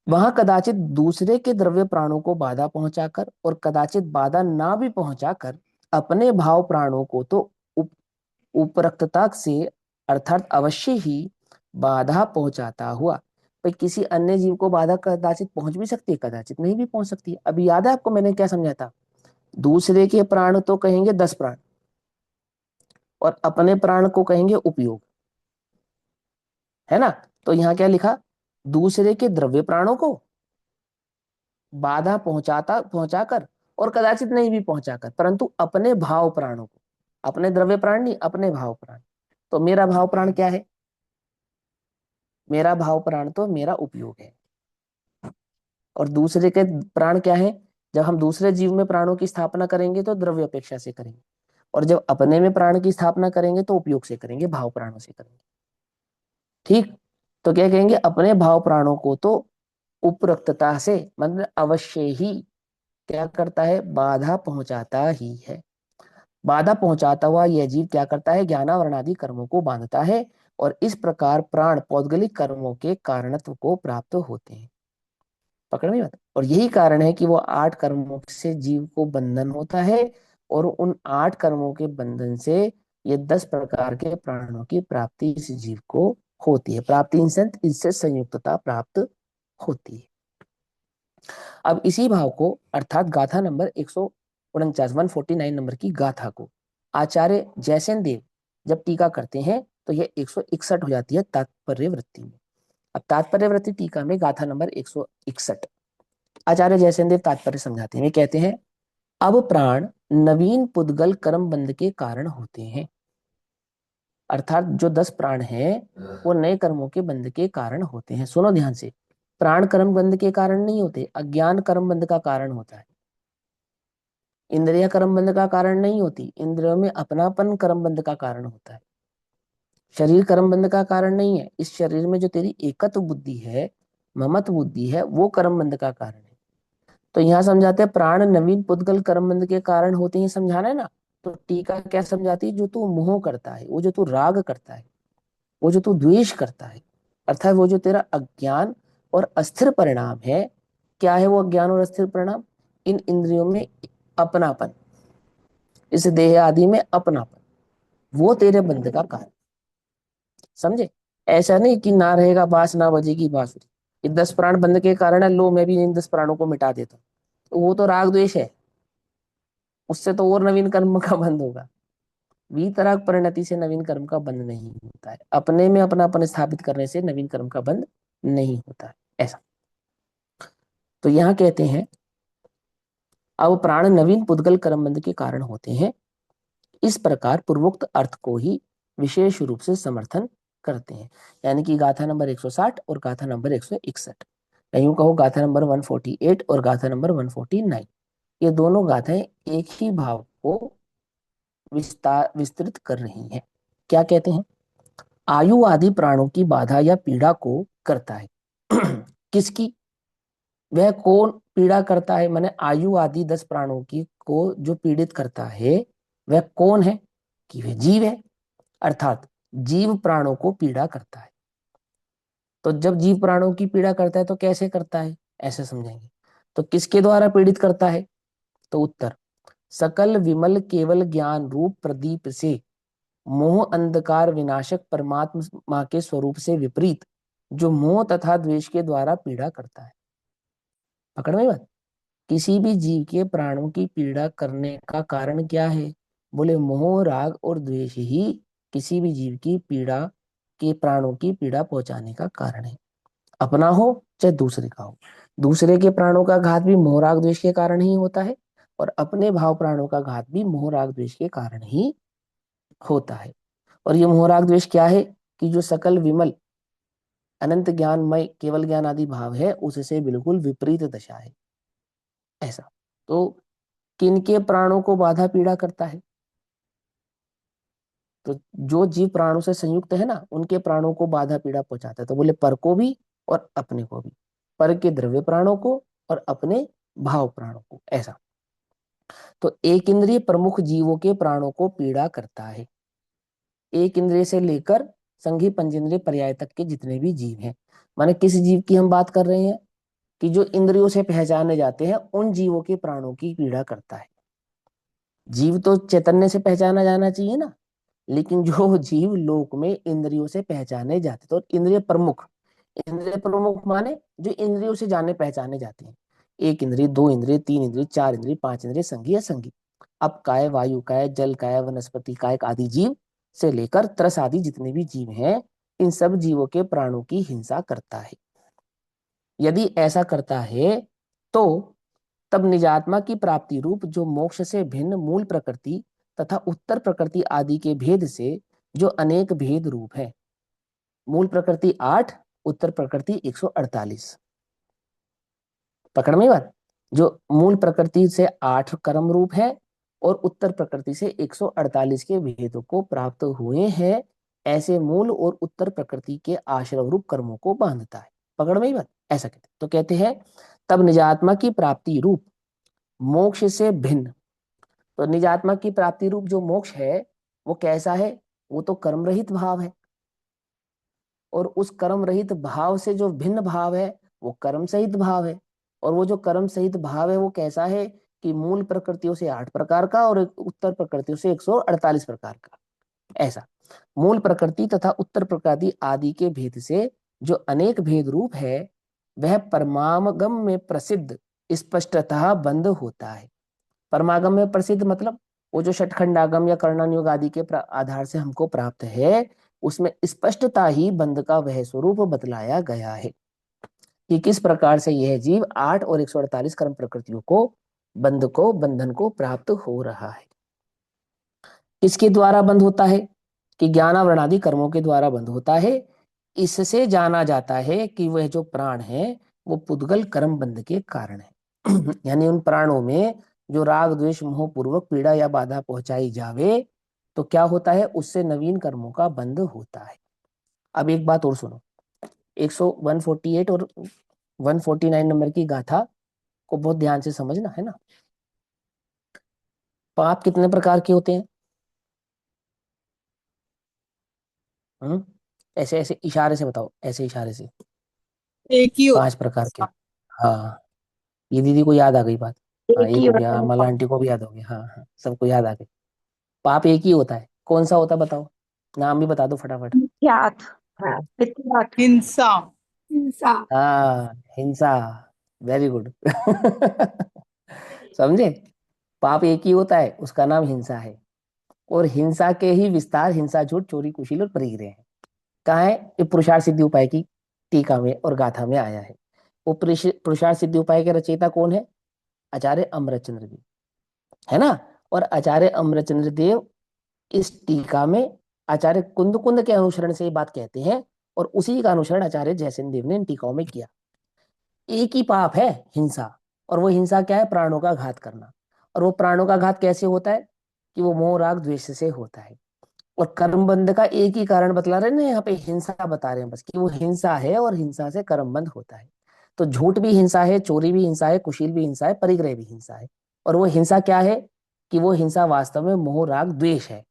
वहां कदाचित दूसरे के द्रव्य प्राणों को बाधा पहुंचाकर, और कदाचित बाधा ना भी पहुंचाकर, अपने भाव प्राणों को तो उपरक्तता से, अर्थात अवश्य ही बाधा पहुंचाता हुआ। भाई किसी अन्य जीव को बाधा कदाचित पहुंच भी सकती है, कदाचित नहीं भी पहुंच सकती है। अभी याद है आपको मैंने क्या समझाया था? दूसरे के प्राण तो कहेंगे 10 प्राण, और अपने प्राण को कहेंगे उपयोग, है ना? तो यहाँ क्या लिखा? दूसरे के द्रव्य प्राणों को बाधा पहुंचाकर, और कदाचित नहीं भी पहुंचाकर, परंतु अपने भाव प्राणों को, अपने द्रव्य प्राण नहीं, अपने भाव प्राण। तो मेरा भाव प्राण क्या है? मेरा भाव प्राण तो मेरा उपयोग है। और दूसरे के प्राण क्या है? जब हम दूसरे जीव में प्राणों की स्थापना करेंगे तो द्रव्य अपेक्षा से करेंगे, और जब अपने में प्राण की स्थापना करेंगे तो उपयोग से करेंगे, भाव प्राणों से करेंगे। ठीक, तो क्या कहेंगे, अपने भाव प्राणों को तो उपरक्तता से मतलब अवश्य ही क्या करता है, बाधा पहुंचाता ही है। बाधा पहुंचाता हुआ यह जीव क्या करता है, ज्ञानावरणादि कर्मों को बांधता है, और इस प्रकार प्राण पौद्गलिक कर्मों के कारणत्व को प्राप्त होते हैं। पकड़ में बात। और यही कारण है कि वो 8 कर्मों से जीव को बंधन होता है, और उन 8 कर्मों के बंधन से ये 10 प्रकार के प्राणों की प्राप्ति इस जीव को होती है। प्राप्ति इससे संयुक्तता प्राप्त होती है। अब इसी भाव को अर्थात गाथा नंबर 149 149 नंबर की गाथा को आचार्य जयसेन देव जब टीका करते हैं तो यह 161 हो जाती है तात्पर्य वृत्ति में। अब तात्पर्य वृत्ति टीका में गाथा नंबर 161 आचार्य जयसेन देव तात्पर्य समझाते हैं। वे कहते हैं, अब प्राण नवीन पुद्गल कर्म बंध के कारण होते हैं। अर्थात जो 10 प्राण हैं वो नए कर्मों के बंध के कारण होते हैं। सुनो ध्यान से, प्राण कर्म बंध के कारण नहीं होते, अज्ञान कर्म बंध का कारण होता है। इंद्रिया कर्म बंध का कारण नहीं होती, इंद्रियों में अपनापन कर्म बंध का कारण होता है। शरीर कर्म बंध का कारण नहीं है, इस शरीर में जो तेरी एकत्व बुद्धि है, ममत्व बुद्धि है, वो कर्म बंध का कारण है। तो यहाँ समझाते हैं प्राण नवीन पुद्गल कर्म बंध के कारण होते हैं, समझाना है ना। तो टीका क्या समझाती है, जो तू मोह करता है, वो जो तू राग करता है, वो जो तू द्वेष करता है, अर्थात वो जो तेरा अज्ञान और अस्थिर परिणाम है। क्या है वो अज्ञान और अस्थिर परिणाम, इन इंद्रियों में अपनापन, इस देह आदि में अपनापन, वो तेरे बंध का कारण। समझे, ऐसा नहीं कि ना रहेगा बांस ना बजेगी बांसुरी, ये 10 प्राण बंध के कारण है, लो मैं भी इन 10 प्राणों को मिटा देता हूँ, तो वो तो राग द्वेष है, उससे तो और नवीन कर्म का बंध होगा। वीतराग परिणति से नवीन कर्म का बंध नहीं होता है, अपने में अपनापन स्थापित करने से नवीन कर्म का बंध नहीं होता है, ऐसा। तो यहाँ कहते हैं, अब प्राण नवीन पुद्गल कर्म बंध के कारण होते हैं, इस प्रकार पूर्वोक्त अर्थ को ही विशेष रूप से समर्थन करते हैं। यानी कि गाथा नंबर 160 और गाथा नंबर 161, यूं कहो गाथा नंबर 148 और गाथा नंबर 149, ये दोनों गाथाएं एक ही भाव को विस्तृत कर रही हैं। क्या कहते हैं, आयु आदि प्राणों की बाधा या पीड़ा को करता है। किसकी, वह कौन पीड़ा करता है, माने आयु आदि 10 प्राणों की को जो पीड़ित करता है वह कौन है, कि वह जीव है। अर्थात जीव प्राणों को पीड़ा करता है। तो जब जीव प्राणों की पीड़ा करता है तो कैसे करता है, ऐसे समझेंगे। तो किसके द्वारा पीड़ित करता है, तो उत्तर, सकल विमल केवल ज्ञान रूप प्रदीप से मोह अंधकार विनाशक परमात्मा के स्वरूप से विपरीत जो मोह तथा द्वेष के द्वारा पीड़ा करता है। पकड़ में बात। किसी भी जीव के प्राणों की पीड़ा करने का कारण क्या है, बोले मोह राग और द्वेष ही किसी भी जीव की पीड़ा के प्राणों की पीड़ा पहुंचाने का कारण है। अपना हो चाहे दूसरे का हो, दूसरे के प्राणों का घात भी मोह राग द्वेष के कारण ही होता है, और अपने भाव प्राणों का घात भी मोह राग द्वेष के कारण ही होता है। और ये मोह राग द्वेष क्या है, कि जो सकल विमल अनंत ज्ञानमय केवल ज्ञान आदि भाव है उससे बिल्कुल विपरीत दशा है, ऐसा। तो किनके प्राणों को बाधा पीड़ा करता है, तो जो जीव प्राणों से संयुक्त है ना उनके प्राणों को बाधा पीड़ा पहुंचाता है। तो बोले पर को भी और अपने को भी, पर के द्रव्य प्राणों को और अपने भाव प्राणों को, ऐसा। तो एक इंद्रिय प्रमुख जीवों के प्राणों को पीड़ा करता है, एक इंद्रिय से लेकर संघी पंचेंद्रिय पर्याय तक के जितने भी जीव हैं। माने किस जीव की हम बात कर रहे हैं, कि जो इंद्रियों से पहचाने जाते हैं उन जीवों के प्राणों की पीड़ा करता है। जीव तो चैतन्य से पहचाना जाना चाहिए ना, लेकिन जो जीव लोक में इंद्रियों से पहचाने जाते, तो इंद्रिय प्रमुख, इंद्रिय प्रमुख माने जो इंद्रियों से जाने पहचाने जाते हैं। एक इंद्रिय, दो इंद्रिय, तीन इंद्रिय, चार इंद्रिय, पांच इंद्रिय, संघी असंघी। अब काय, वायु काय, जल काय, वनस्पति काय आदि जीव से लेकर त्रस आदि जितने भी जीव हैं, इन सब जीवों के प्राणों की हिंसा करता है। यदि ऐसा करता है तो तब निजात्मा की प्राप्ति रूप जो मोक्ष से भिन्न मूल प्रकृति तथा उत्तर प्रकृति आदि के भेद से जो अनेक भेद रूप है, मूल प्रकृति 8, उत्तर प्रकृति 148। पकड़ में बात, जो मूल प्रकृति से 8 कर्म रूप है और उत्तर प्रकृति से 148 के भेदों को प्राप्त हुए हैं, ऐसे मूल और उत्तर प्रकृति के आश्रव रूप कर्मों को बांधता है। पकड़ में ही बात, ऐसा कहते हैं। तो कहते हैं तब निजात्मा की प्राप्ति रूप मोक्ष से भिन्न। तो निजात्मा की प्राप्ति रूप जो मोक्ष है वो कैसा है? वो तो कर्म रहित भाव है, और उस कर्म रहित भाव से जो भिन्न भाव है वो कर्म सहित भाव है। और वो जो कर्म सहित भाव है वो कैसा है कि मूल प्रकृतियों से 8 प्रकार का और उत्तर प्रकृतियों से 148 प्रकार का। ऐसा मूल प्रकृति तथा उत्तर प्रकृति आदि के भेद से जो अनेक भेद रूप है वह परमागम में प्रसिद्ध स्पष्टतः बंद होता है। परमागम में प्रसिद्ध मतलब वो जो षटखंडागम या कर्णानुयोग आदि के आधार से हमको प्राप्त है, उसमें स्पष्टता ही बंध का वह स्वरूप बतलाया गया है कि किस प्रकार से यह जीव 8 और 148 कर्म प्रकृतियों को बंधन को प्राप्त हो रहा है। किसके द्वारा बंद होता है? कि ज्ञानावरण आदि कर्मों के द्वारा बंद होता है। इससे जाना जाता है कि वह जो प्राण है वो पुद्गल कर्म बंध के कारण है। यानी उन प्राणों में जो राग द्वेष मोह पूर्वक पीड़ा या बाधा पहुंचाई जावे तो क्या होता है? उससे नवीन कर्मों का बंध होता है। अब एक बात और सुनो, 148 और 149 नंबर की गाथा को बहुत ध्यान से समझना है ना। पाप कितने प्रकार के होते हैं? ऐसे ऐसे इशारे से बताओ, ऐसे इशारे से। एक ही 5 होता प्रकार के। हाँ, ये दीदी को याद आ गई बात। है। हाँ, एक एक ही हो गया, होता हाँ, है माला आंटी को भी याद हो गया। हाँ हाँ, सबको याद आ गई। पाप एक ही होता है, कौन सा होता है बताओ? नाम भी बता दो फटाफट। मिथ्यात। हाँ, मिथ्यात। हिंसा। हिंसा। हाँ, हिंसा। Very good. समझे? पाप एक ही होता है, उसका नाम हिंसा है। और हिंसा के ही विस्तार हिंसा, झूठ, चोरी, कुशील और परिग्रह है। कहाँ है? ये पुरुषार्थ सिद्धि उपाय की टीका में और गाथा में आया है। वो पुरुषार्थ सिद्धि उपाय के रचयिता कौन है? आचार्य अमरचंद्र देव, है ना। और आचार्य अमरचंद्र देव इस टीका में आचार्य कुंद कुंद के अनुसरण से ये बात कहते हैं, और उसी का अनुसरण आचार्य जयसेन देव ने इन टीकाओं में किया। एक ही पाप है, हिंसा। और वो हिंसा क्या है? प्राणों का घात करना। और वो प्राणों का घात कैसे होता है? कि वो मोह राग द्वेष से होता है। और कर्म बंध का एक ही कारण बतला रहे हैं ना, यहाँ पे हिंसा बता रहे हैं बस, कि वो हिंसा है और हिंसा से कर्म बंध होता है। तो झूठ भी हिंसा है, चोरी भी हिंसा है, कुशील भी हिंसा है, परिग्रह भी हिंसा है। और वो हिंसा क्या है? कि वो हिंसा वास्तव में मोह राग द्वेष है।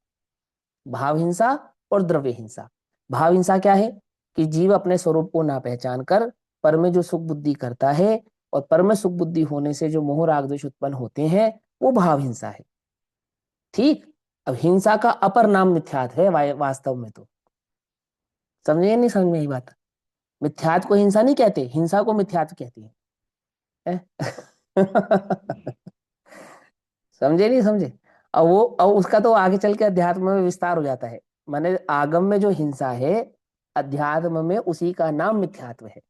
भाव हिंसा और द्रव्य हिंसा। भाव हिंसा क्या है? कि जीव अपने स्वरूप को ना पहचान कर पर में जो सुख बुद्धि करता है, और पर में सुख बुद्धि होने से जो मोह राग द्वेष उत्पन्न होते हैं, वो भाव हिंसा है। ठीक। अब हिंसा का अपर नाम मिथ्यात है वास्तव में। तो समझे या नहीं समझ में? यही बात, मिथ्यात को हिंसा नहीं कहते, हिंसा को मिथ्यात कहते हैं। समझे नहीं समझे? अब उसका तो आगे चल के अध्यात्म में विस्तार हो जाता है। माने आगम में जो हिंसा है, अध्यात्म में उसी का नाम मिथ्यात्व है।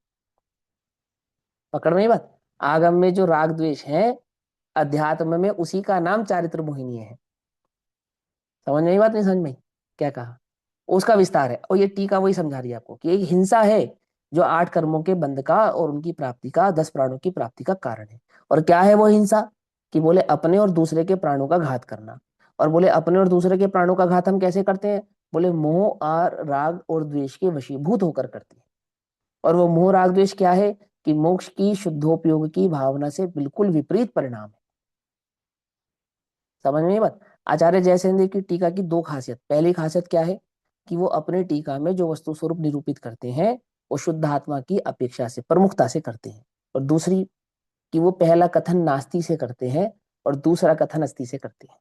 पकड़ में ही बात। आगम में जो राग द्वेष है, अध्यात्म में उसी का नाम चारित्र मोहिनी है। समझ में ही बात, नहीं समझ में? क्या कहा? उसका विस्तार है, और ये टीका वही समझा रही है आपको कि एक हिंसा है जो 8 कर्मों के बंध का और उनकी प्राप्ति का, 10 प्राणों की प्राप्ति का कारण है। और क्या है वो हिंसा? कि बोले अपने और दूसरे के प्राणों का घात करना। और बोले अपने और दूसरे के प्राणों का घात हम कैसे करते हैं? बोले मोह और राग और द्वेष के वशीभूत होकर करते हैं। और वो मोह राग द्वेष क्या है? कि मोक्ष की शुद्धोपयोग की भावना से बिल्कुल विपरीत परिणाम है। समझ में ये बात? आचार्य जयसेन देव की टीका की 2 खासियत। पहली खासियत क्या है? कि वो अपने टीका में जो वस्तु स्वरूप निरूपित करते हैं वो शुद्ध आत्मा की अपेक्षा से, प्रमुखता से करते हैं। और दूसरी, कि वो पहला कथन नास्ति से करते हैं और दूसरा कथन अस्ति से करते हैं।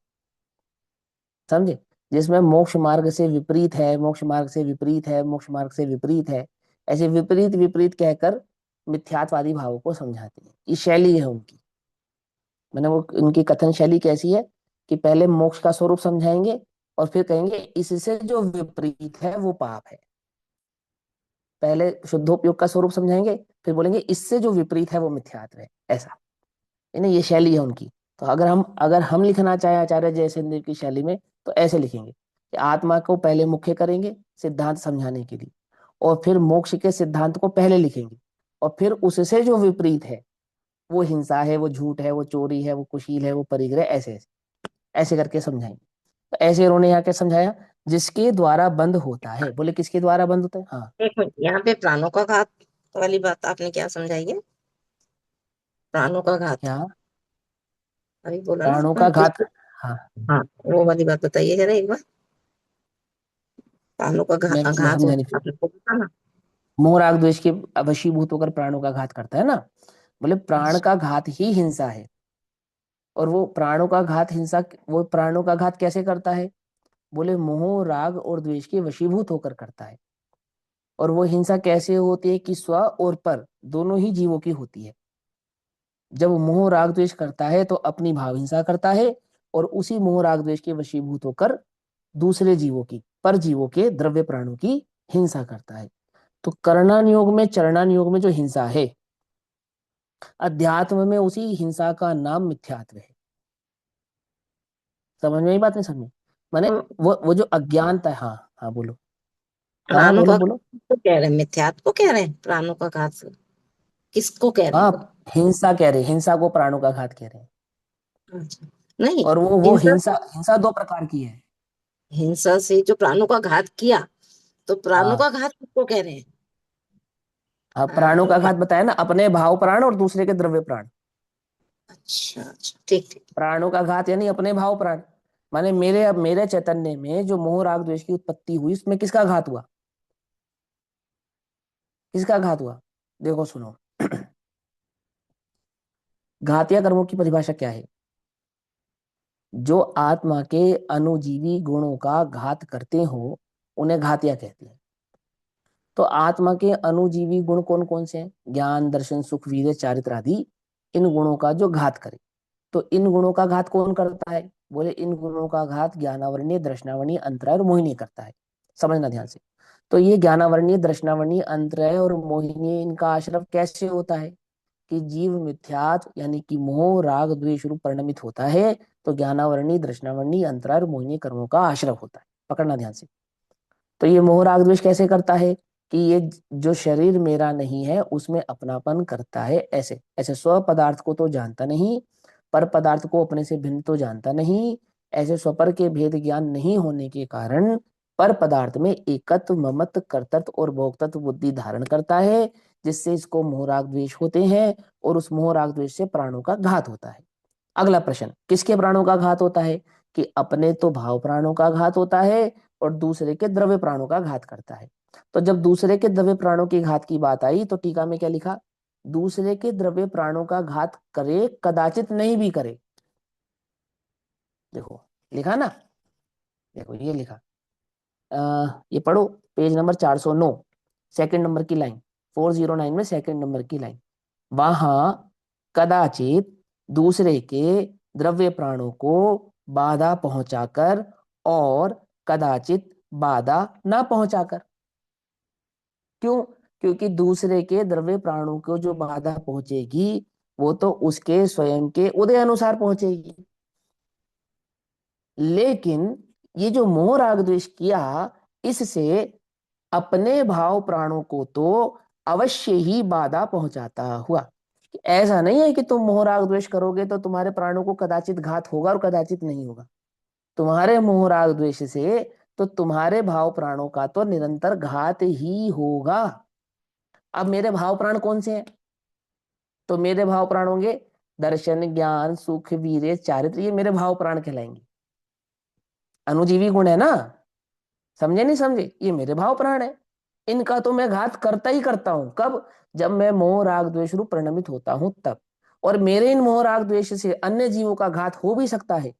समझे? जिसमें मोक्ष मार्ग से विपरीत है, मोक्ष मार्ग से विपरीत है, मोक्ष मार्ग से विपरीत है, ऐसे विपरीत विपरीत कहकर मिथ्यात्वादी भावों को समझाते हैं। ये शैली है उनकी। मैंने वो उनकी कथन शैली कैसी है कि पहले मोक्ष का स्वरूप समझाएंगे और फिर कहेंगे इससे जो विपरीत है वो पाप है। पहले शुद्धोपयोग का स्वरूप समझाएंगे, फिर बोलेंगे इससे जो विपरीत है वो मिथ्यात्व है। ऐसा इन्हें, ये शैली है उनकी। तो अगर हम लिखना चाहें आचार्य जयसेन देव की शैली में, तो ऐसे लिखेंगे कि आत्मा को पहले मुख्य करेंगे सिद्धांत समझाने के लिए, और फिर मोक्ष के सिद्धांत को पहले लिखेंगे, और फिर उससे जो विपरीत है वो हिंसा है, वो झूठ है, वो चोरी है, वो कुशील है, वो परिग्रह, ऐसे ऐसे। ऐसे करके समझाएंगे। तो ऐसे इन्होंने यहाँ क्या समझाया, जिसके द्वारा बंद होता है। बोले किसके द्वारा बंद होता है? हाँ, एक मिनट, यहाँ पे प्राणों का घात वाली बात आपने क्या समझाई है? प्राणों का घात क्या? अभी बोला ना प्राणों आपने का घात। किसको? हाँ, हाँ, वो वाली बात बताइए जरा एक बार। प्राणों का मैं घात समझा नहीं होता फिर। है, आपने को पता ना? मोह राग द्वेष के वशीभूत होकर प्राणों का घात करता है ना। बोले प्राण का घात ही हिंसा है। और वो प्राणों का घात हिंसा, वो प्राणों का घात कैसे करता है? बोले मोह राग और द्वेष के वशीभूत होकर करता है। और वो हिंसा कैसे होती है कि स्व और पर दोनों ही जीवों की होती है। जब मोह राग द्वेष करता है तो अपनी भाव हिंसा करता है, और उसी मोह राग द्वेष के वशीभूत होकर दूसरे जीवों की, पर जीवों के द्रव्य प्राणों की हिंसा करता है। तो करणान योग में, चरणान योग में जो हिंसा है, अध्यात्म में उसी हिंसा का नाम मिथ्यात्व है। समझ में आई बात? नहीं समझ? माने तो वो जो अज्ञानता है। हाँ हाँ बोलो। हाँ हाँ प्राणों बोलो का बोलो। तो कह रहे हैं, मिथ्यात्व को कह रहे हैं, प्राणों का घात से किसको कह रहे हैं हाँ, वो? हिंसा कह रहे हैं, हिंसा को प्राणों का घात कह रहे हैं। अच्छा, नहीं, और वो हिंसा हिंसा, हिंसा दो प्रकार की है। हिंसा से जो प्राणों का घात किया, तो प्राणों हाँ का घात किसको कह रहे हैं? हाँ, प्राणों का अ, घात बताया ना, अपने भाव प्राण और दूसरे के द्रव्य प्राण। अच्छा अच्छा, ठीक ठीक। प्राणों का घात यानी अपने भाव प्राण। माने मेरे, अब मेरे चैतन्य में जो मोह राग द्वेष की उत्पत्ति हुई, उसमें किसका घात हुआ? किसका घात हुआ? देखो सुनो। घातीय कर्मों की परिभाषा क्या है? जो आत्मा के अनुजीवी गुणों का घात करते हो, उन्हें घातिया कहते हैं। तो आत्मा के अनुजीवी गुण कौन कौन से हैं? ज्ञान, दर्शन, सुख, वीर्य, चारित्र आदि। इन गुणों का जो घात करे, तो इन गुणों का घात कौन करता है? बोले इन गुणों का घात ज्ञानावरणीय, दृष्टावरणीय, अंतराय और मोहिनी करता है। समझना ध्यान से। तो ये ज्ञानावरणीय, दृष्टावरणीय, अंतराय और मोहिनी, इनका आश्रय कैसे होता है? कि जीव मिथ्यात्व यानी कि मोह राग द्वेष रूप परिणमित होता है, तो ज्ञानावरणीय, दृष्टावरणीय, अंतराय और मोहिनी कर्मों का आश्रय होता है। पकड़ना ध्यान से। तो ये मोह राग द्वेष कैसे करता है? कि ये जो शरीर मेरा नहीं है उसमें अपनापन करता है। ऐसे ऐसे स्व पदार्थ को तो जानता नहीं, पर पदार्थ को अपने से भिन्न तो जानता नहीं। ऐसे स्वपर के भेद ज्ञान नहीं होने के कारण पर पदार्थ में एकत्व, ममत्व, कर्तृत्व और भोक्तत्व बुद्धि धारण करता है, जिससे इसको मोह राग द्वेष होते हैं। और उस मोह राग द्वेष से प्राणों का घात होता है। अगला प्रश्न, किसके प्राणों का घात होता है? कि अपने तो भाव प्राणों का घात होता है, और दूसरे के द्रव्य प्राणों का घात करता है। तो जब दूसरे के द्रव्य प्राणों की घात की बात आई, तो टीका में क्या लिखा? दूसरे के द्रव्य प्राणों का घात करे, कदाचित नहीं भी करे। देखो लिखा ना, देखो ये लिखा। ये पढ़ो, पेज नंबर 409, सेकंड नंबर की लाइन, 409 में सेकंड नंबर की लाइन। वहां कदाचित दूसरे के द्रव्य प्राणों को बाधा पहुंचाकर, और कदाचित बाधा ना पहुंचाकर। क्यों? क्योंकि दूसरे के द्रव्य प्राणों को जो बाधा पहुंचेगी, वो तो उसके स्वयं के उदय अनुसार पहुंचेगी। लेकिन ये जो मोह राग द्वेष किया, इससे अपने भाव प्राणों को तो अवश्य ही बाधा पहुंचाता हुआ। ऐसा नहीं है कि तुम मोह राग द्वेष करोगे तो तुम्हारे प्राणों को कदाचित घात होगा और कदाचित नहीं होगा। तुम्हारे मोह राग द्वेष से तो तुम्हारे भाव प्राणों का तो निरंतर घात ही होगा। अब मेरे भाव प्राण कौन से हैं? तो मेरे भाव प्राण होंगे दर्शन, ज्ञान, सुख, वीर्य, चारित्र। ये मेरे भाव प्राण कहलाएंगे। अनुजीवी गुण है ना। समझे नहीं समझे? ये मेरे भाव प्राण है। इनका तो मैं घात करता ही करता हूं। कब? जब मैं मोह राग द्वेष रूप परिणमित होता हूं तब। और मेरे इन मोह राग द्वेष से अन्य जीवों का घात हो भी सकता है,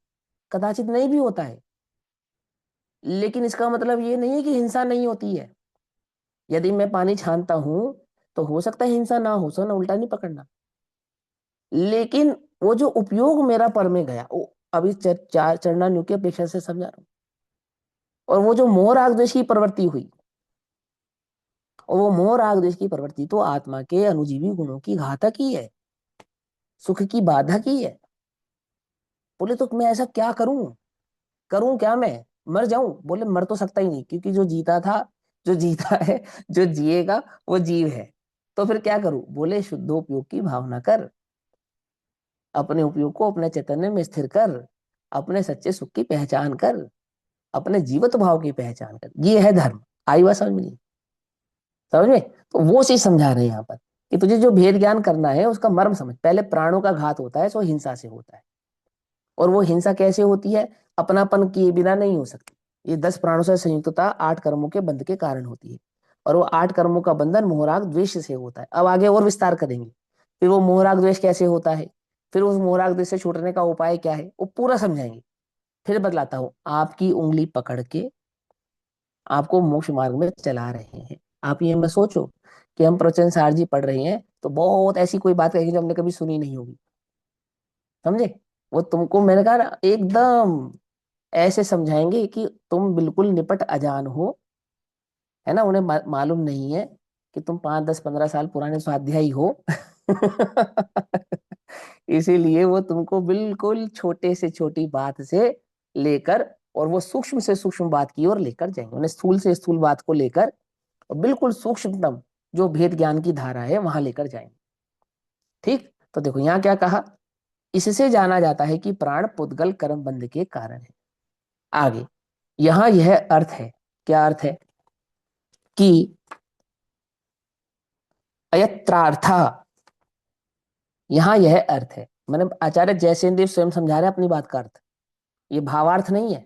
कदाचित नहीं भी होता है। लेकिन इसका मतलब ये नहीं है कि हिंसा नहीं होती है। यदि मैं पानी छानता हूं, तो हो सकता है हिंसा ना हो, सो ना, उल्टा नहीं पकड़ना। लेकिन वो जो उपयोग मेरा पर में गया, वो अभी चार चरणान्यु की अपेक्षा से समझा रहा हूं। और वो जो मोह राग द्वेष की प्रवृत्ति हुई, और वो मोह राग द्वेष की प्रवृत्ति तो आत्मा के अनुजीवी गुणों की घातक ही है, सुख की बाधा की है। बोले तो मैं ऐसा क्या करूं? करूं क्या मैं? मर जाऊं? बोले मर तो सकता ही नहीं, क्योंकि जो जीता था, जो जीता है, जो जिएगा वो जीव है। तो फिर क्या करूं? बोले शुद्धोपयोग की भावना कर, अपने उपयोग को अपने चैतन्य में स्थिर कर, अपने सच्चे सुख की पहचान कर, अपने जीवित भाव की पहचान कर, ये है धर्म। आई बात समझ में नहीं? समझ में? तो वो चीज समझा रहे हैं यहाँ पर कि तुझे जो भेद ज्ञान करना है उसका मर्म समझ। पहले प्राणों का घात होता है सो हिंसा से होता है, और वो हिंसा कैसे होती है? अपनापन किए बिना नहीं हो सकती। ये 10 प्राणों से संयुक्तता 8 कर्मों के बंध के कारण होती है, और वो 8 कर्मों का बंधन मोहराग द्वेष से होता है। अब आगे और विस्तार करेंगे, फिर वो मोहराग द्वेष कैसे होता है, फिर उस मोहराग द्वेष से छूटने का उपाय क्या है, वो पूरा समझाएंगे। फिर बतलाता हूं, आपकी उंगली पकड़ के आपको मोक्ष मार्ग में चला रहे हैं। आप ये मत सोचो कि हम प्रवचन सार जी पढ़ रहे हैं तो बहुत ऐसी कोई बात कहेगी जो हमने कभी सुनी नहीं होगी। समझे? वो तुमको मैंने कहा ना एकदम ऐसे समझाएंगे कि तुम बिल्कुल निपट अजान हो, है ना। उन्हें मालूम नहीं है कि तुम 5, 10, 15 साल पुराने स्वाध्यायी हो। इसीलिए वो तुमको बिल्कुल छोटे से छोटी बात से लेकर और वो सूक्ष्म से सूक्ष्म बात की ओर लेकर जाएंगे। उन्हें स्थूल से स्थूल बात को लेकर और बिल्कुल सूक्ष्मतम जो भेद ज्ञान की धारा है वहां लेकर जाएंगे। ठीक, तो देखो यहाँ क्या कहा, इससे जाना जाता है कि प्राण पुद्गल कर्म बंध के कारण है। आगे यहां यह अर्थ है, क्या अर्थ है कि अयत्रार्थ, यहां यह अर्थ है, मैंने आचार्य जयसेन देव स्वयं समझा रहे हैं अपनी बात का अर्थ, ये भावार्थ नहीं है।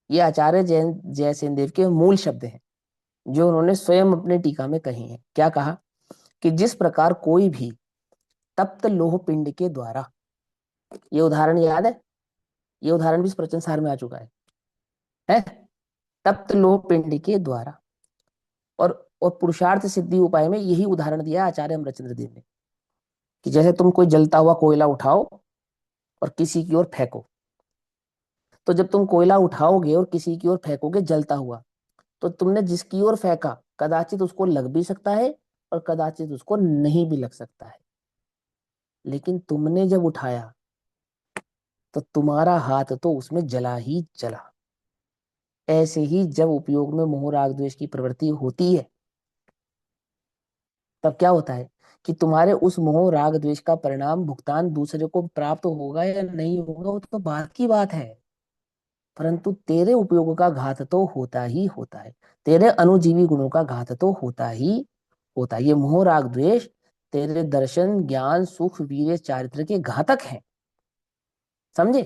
ये आचार्य जयसेन देव के मूल शब्द हैं जो उन्होंने स्वयं अपने टीका में कहे हैं। क्या कहा कि जिस प्रकार कोई भी तप्त लोह पिंड के द्वारा, ये उदाहरण याद है, ये उदाहरण भी इस प्रवचन सार में आ चुका है? तप्त लोह पिंड के द्वारा, और पुरुषार्थ सिद्धि उपाय में यही उदाहरण दिया आचार्य अमरचंद्र देव ने कि जैसे तुम कोई जलता हुआ कोयला उठाओ और किसी की ओर फेंको, तो जब तुम कोयला उठाओगे और किसी की ओर फेंकोगे जलता हुआ, तो तुमने जिसकी ओर फेंका कदाचित उसको लग भी सकता है और कदाचित उसको नहीं भी लग सकता है, लेकिन तुमने जब उठाया तो तुम्हारा हाथ तो उसमें जला ही जला। ऐसे ही जब उपयोग में मोह राग द्वेष की प्रवृत्ति होती है तब क्या होता है कि तुम्हारे उस मोह राग द्वेष का परिणाम भुगतान दूसरे को प्राप्त होगा या नहीं होगा वो तो बात की बात है, परंतु तेरे उपयोग का घात तो होता ही होता है, तेरे अनुजीवी गुणों का घात तो होता ही होता है। ये मोह राग द्वेष तेरे दर्शन ज्ञान सुख वीर्य चारित्र के घातक हैं। समझे?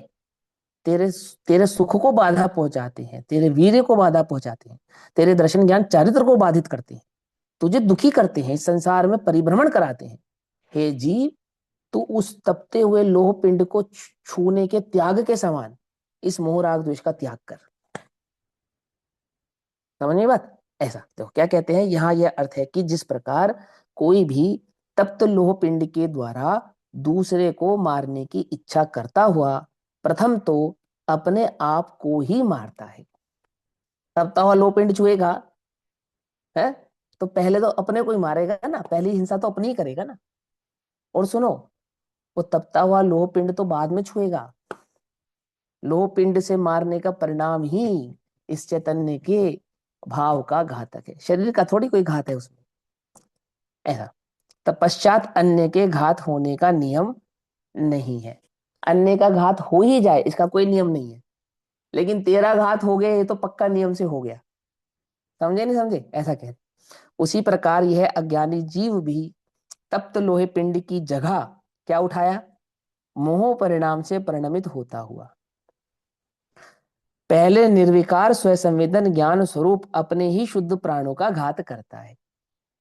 तेरे तेरे सुख को बाधा पहुंचाते हैं, तेरे वीर्य को बाधा पहुंचाते हैं, तेरे दर्शन ज्ञान चारित्र को बाधित करते हैं, तुझे दुखी करते हैं, संसार में परिभ्रमण कराते हैं। हे जीव, तू उस तपते हुए लोह पिंड को छूने के त्याग के समान इस मोह राग द्वेष का त्याग कर। समझिए बात? ऐसा तो क्या कहते हैं यहाँ, यह अर्थ है कि जिस प्रकार कोई भी तप्त लोह पिंड के द्वारा दूसरे को मारने की इच्छा करता हुआ प्रथम तो अपने आप को ही मारता है। तपता हुआ लोह पिंड छुएगा है तो पहले तो अपने को ही मारेगा ना, पहली हिंसा तो अपनी ही करेगा ना। और सुनो, वो तपता हुआ लोह पिंड तो बाद में छुएगा, लोह पिंड से मारने का परिणाम ही इस चैतन्य के भाव का घातक है, शरीर का थोड़ी कोई घात है उसमें। ऐसा तत्पश्चात अन्य के घात होने का नियम नहीं है। अन्य का घात हो ही जाए इसका कोई नियम नहीं है, लेकिन तेरा घात हो गया ये तो पक्का नियम से हो गया। समझे नहीं समझे? ऐसा कह, उसी प्रकार यह अज्ञानी जीव भी तप्त लोहे पिंड की जगह क्या उठाया, मोह परिणाम से परिणमित होता हुआ पहले निर्विकार स्वसंवेदन ज्ञान स्वरूप अपने ही शुद्ध प्राणों का घात करता है,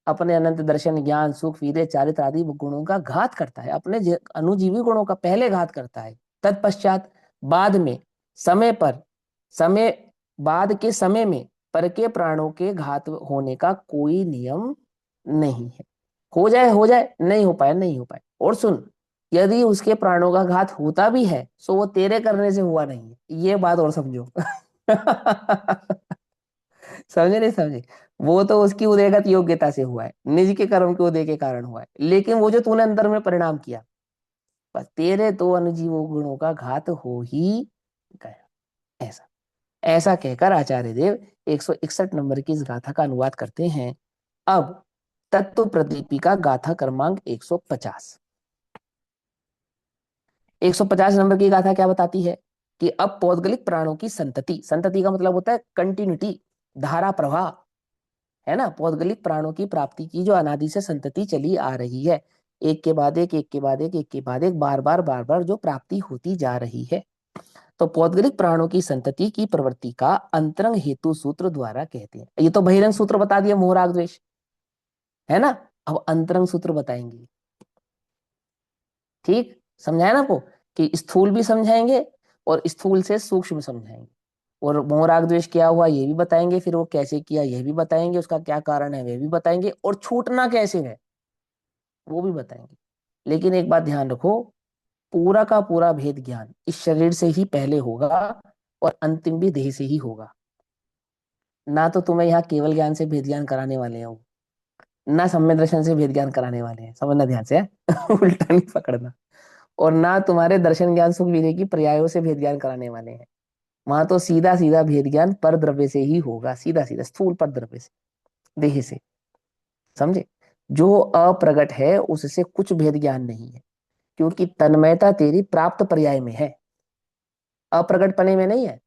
अपने अनंत दर्शन ज्ञान सुख वीर्य चारित्र आदि गुणों का घात करता है, अपने अनुजीवी गुणों का पहले घात करता है। तत्पश्चात बाद में समय पर समय बाद के समय में पर के प्राणों के घात होने का कोई नियम नहीं है। हो जाए नहीं हो पाए नहीं हो पाए। और सुन, यदि उसके प्राणों का घात होता भी है तो वो तेरे करने से हुआ नहीं है, ये बात और समझो। समझे नहीं समझे? वो तो उसकी उदयगत योग्यता से हुआ है, निज के कर्म के उदय के कारण हुआ है, लेकिन वो जो तूने अंदर में परिणाम किया बस तेरे तो अनुजीव गुणों का घात हो ही गया। ऐसा ऐसा कहकर आचार्य देव 161 नंबर की इस गाथा का अनुवाद करते हैं। अब तत्व प्रदीपिका गाथा क्रमांक 150, 150 नंबर की गाथा क्या बताती है कि अब पौद्गलिक प्राणों की संतति, संतति का मतलब होता है कंटिन्यूटी, धारा प्रवाह, है ना। पौद्गलिक प्राणों की प्राप्ति की जो अनादि से संतति चली आ रही है, एक के बाद एक, एक के बाद एक के बाद एक, बार बार जो प्राप्ति होती जा रही है, तो पौद्गलिक प्राणों की संतति की प्रवृत्ति का अंतरंग हेतु सूत्र द्वारा कहते हैं। ये तो बहिरंग सूत्र बता दिया, मोह राग द्वेष, है ना। अब अंतरंग सूत्र बताएंगे। ठीक समझाया ना आपको, कि स्थूल भी समझाएंगे और स्थूल से सूक्ष्म समझाएंगे, और मोह राग द्वेष क्या हुआ ये भी बताएंगे, फिर वो कैसे किया ये भी बताएंगे, उसका क्या कारण है वे भी बताएंगे, और छूटना कैसे है वो भी बताएंगे। लेकिन एक बात ध्यान रखो, पूरा का पूरा भेद ज्ञान इस शरीर से ही पहले होगा और अंतिम भी देह से ही होगा। ना तो तुम्हें यहाँ केवल ज्ञान से भेद ज्ञान कराने वाले हैं, ना सम्यक दर्शन से भेद ज्ञान कराने वाले हैं, समझना ध्यान से है। उल्टा नहीं पकड़ना। और ना तुम्हारे दर्शन ज्ञान सुख विवेक की पर्यायों से भेद ज्ञान कराने वाले हैं। वहां तो सीधा सीधा भेद ज्ञान पर द्रव्य से ही होगा, सीधा सीधा स्थूल पर द्रव्य से, देह से, समझे। जो अप्रगट है उससे कुछ भेद ज्ञान नहीं है, क्योंकि तन्मयता तेरी प्राप्त पर्याय में है, अप्रगट पने में नहीं है।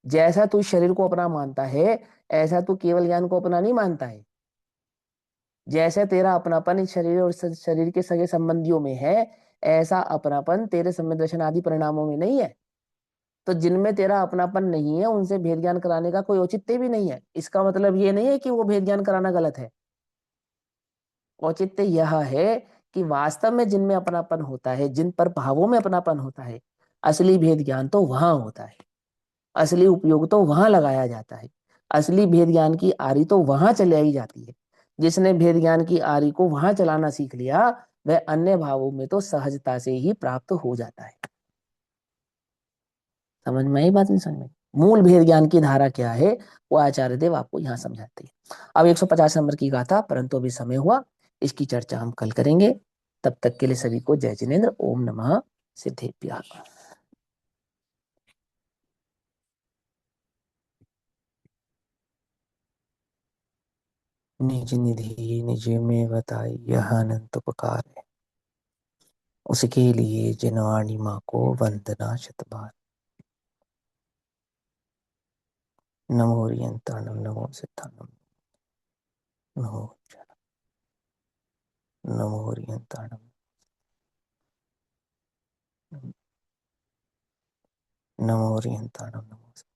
जैसा तू शरीर को अपना मानता है, ऐसा तू केवल ज्ञान को अपना नहीं मानता है। जैसे तेरा अपनापन इस शरीर और शरीर के सगे संबंधियों में है, ऐसा अपनापन तेरे सम्यक दर्शन आदि परिणामों में नहीं है। तो जिनमें तेरा अपनापन नहीं है उनसे भेद ज्ञान कराने का कोई औचित्य भी नहीं है। इसका मतलब ये नहीं है कि वो भेद ज्ञान कराना गलत है। औचित्य यह है कि वास्तव में जिनमें अपनापन होता है, जिन पर भावों में अपनापन होता है, असली भेद ज्ञान तो वहां होता है, असली उपयोग तो वहां लगाया जाता है, असली भेद ज्ञान की आरी तो वहां चलाई जाती है। जिसने भेद ज्ञान की आरी को वहां चलाना सीख लिया, वह अन्य भावों में तो सहजता से ही प्राप्त हो जाता है। समझ में आई बात, नहीं समझ में? मूल भेद ज्ञान की धारा क्या है वो आचार्य देव आपको यहाँ समझाते हैं। अब 150 नंबर की गाथा, परंतु अभी समय हुआ, इसकी चर्चा हम कल करेंगे। तब तक के लिए सभी को जय जिनेन्द्र। ओम नमः सिद्धेभ्यः। निज निधि निज में बताई यह अनंत उपकार है, उसके लिए जिनवाणी माँ को वंदना शत बार। नमो रियंताणम नमो सिद्धाणम नमो नमो रियंताणम नमो रियंताणम।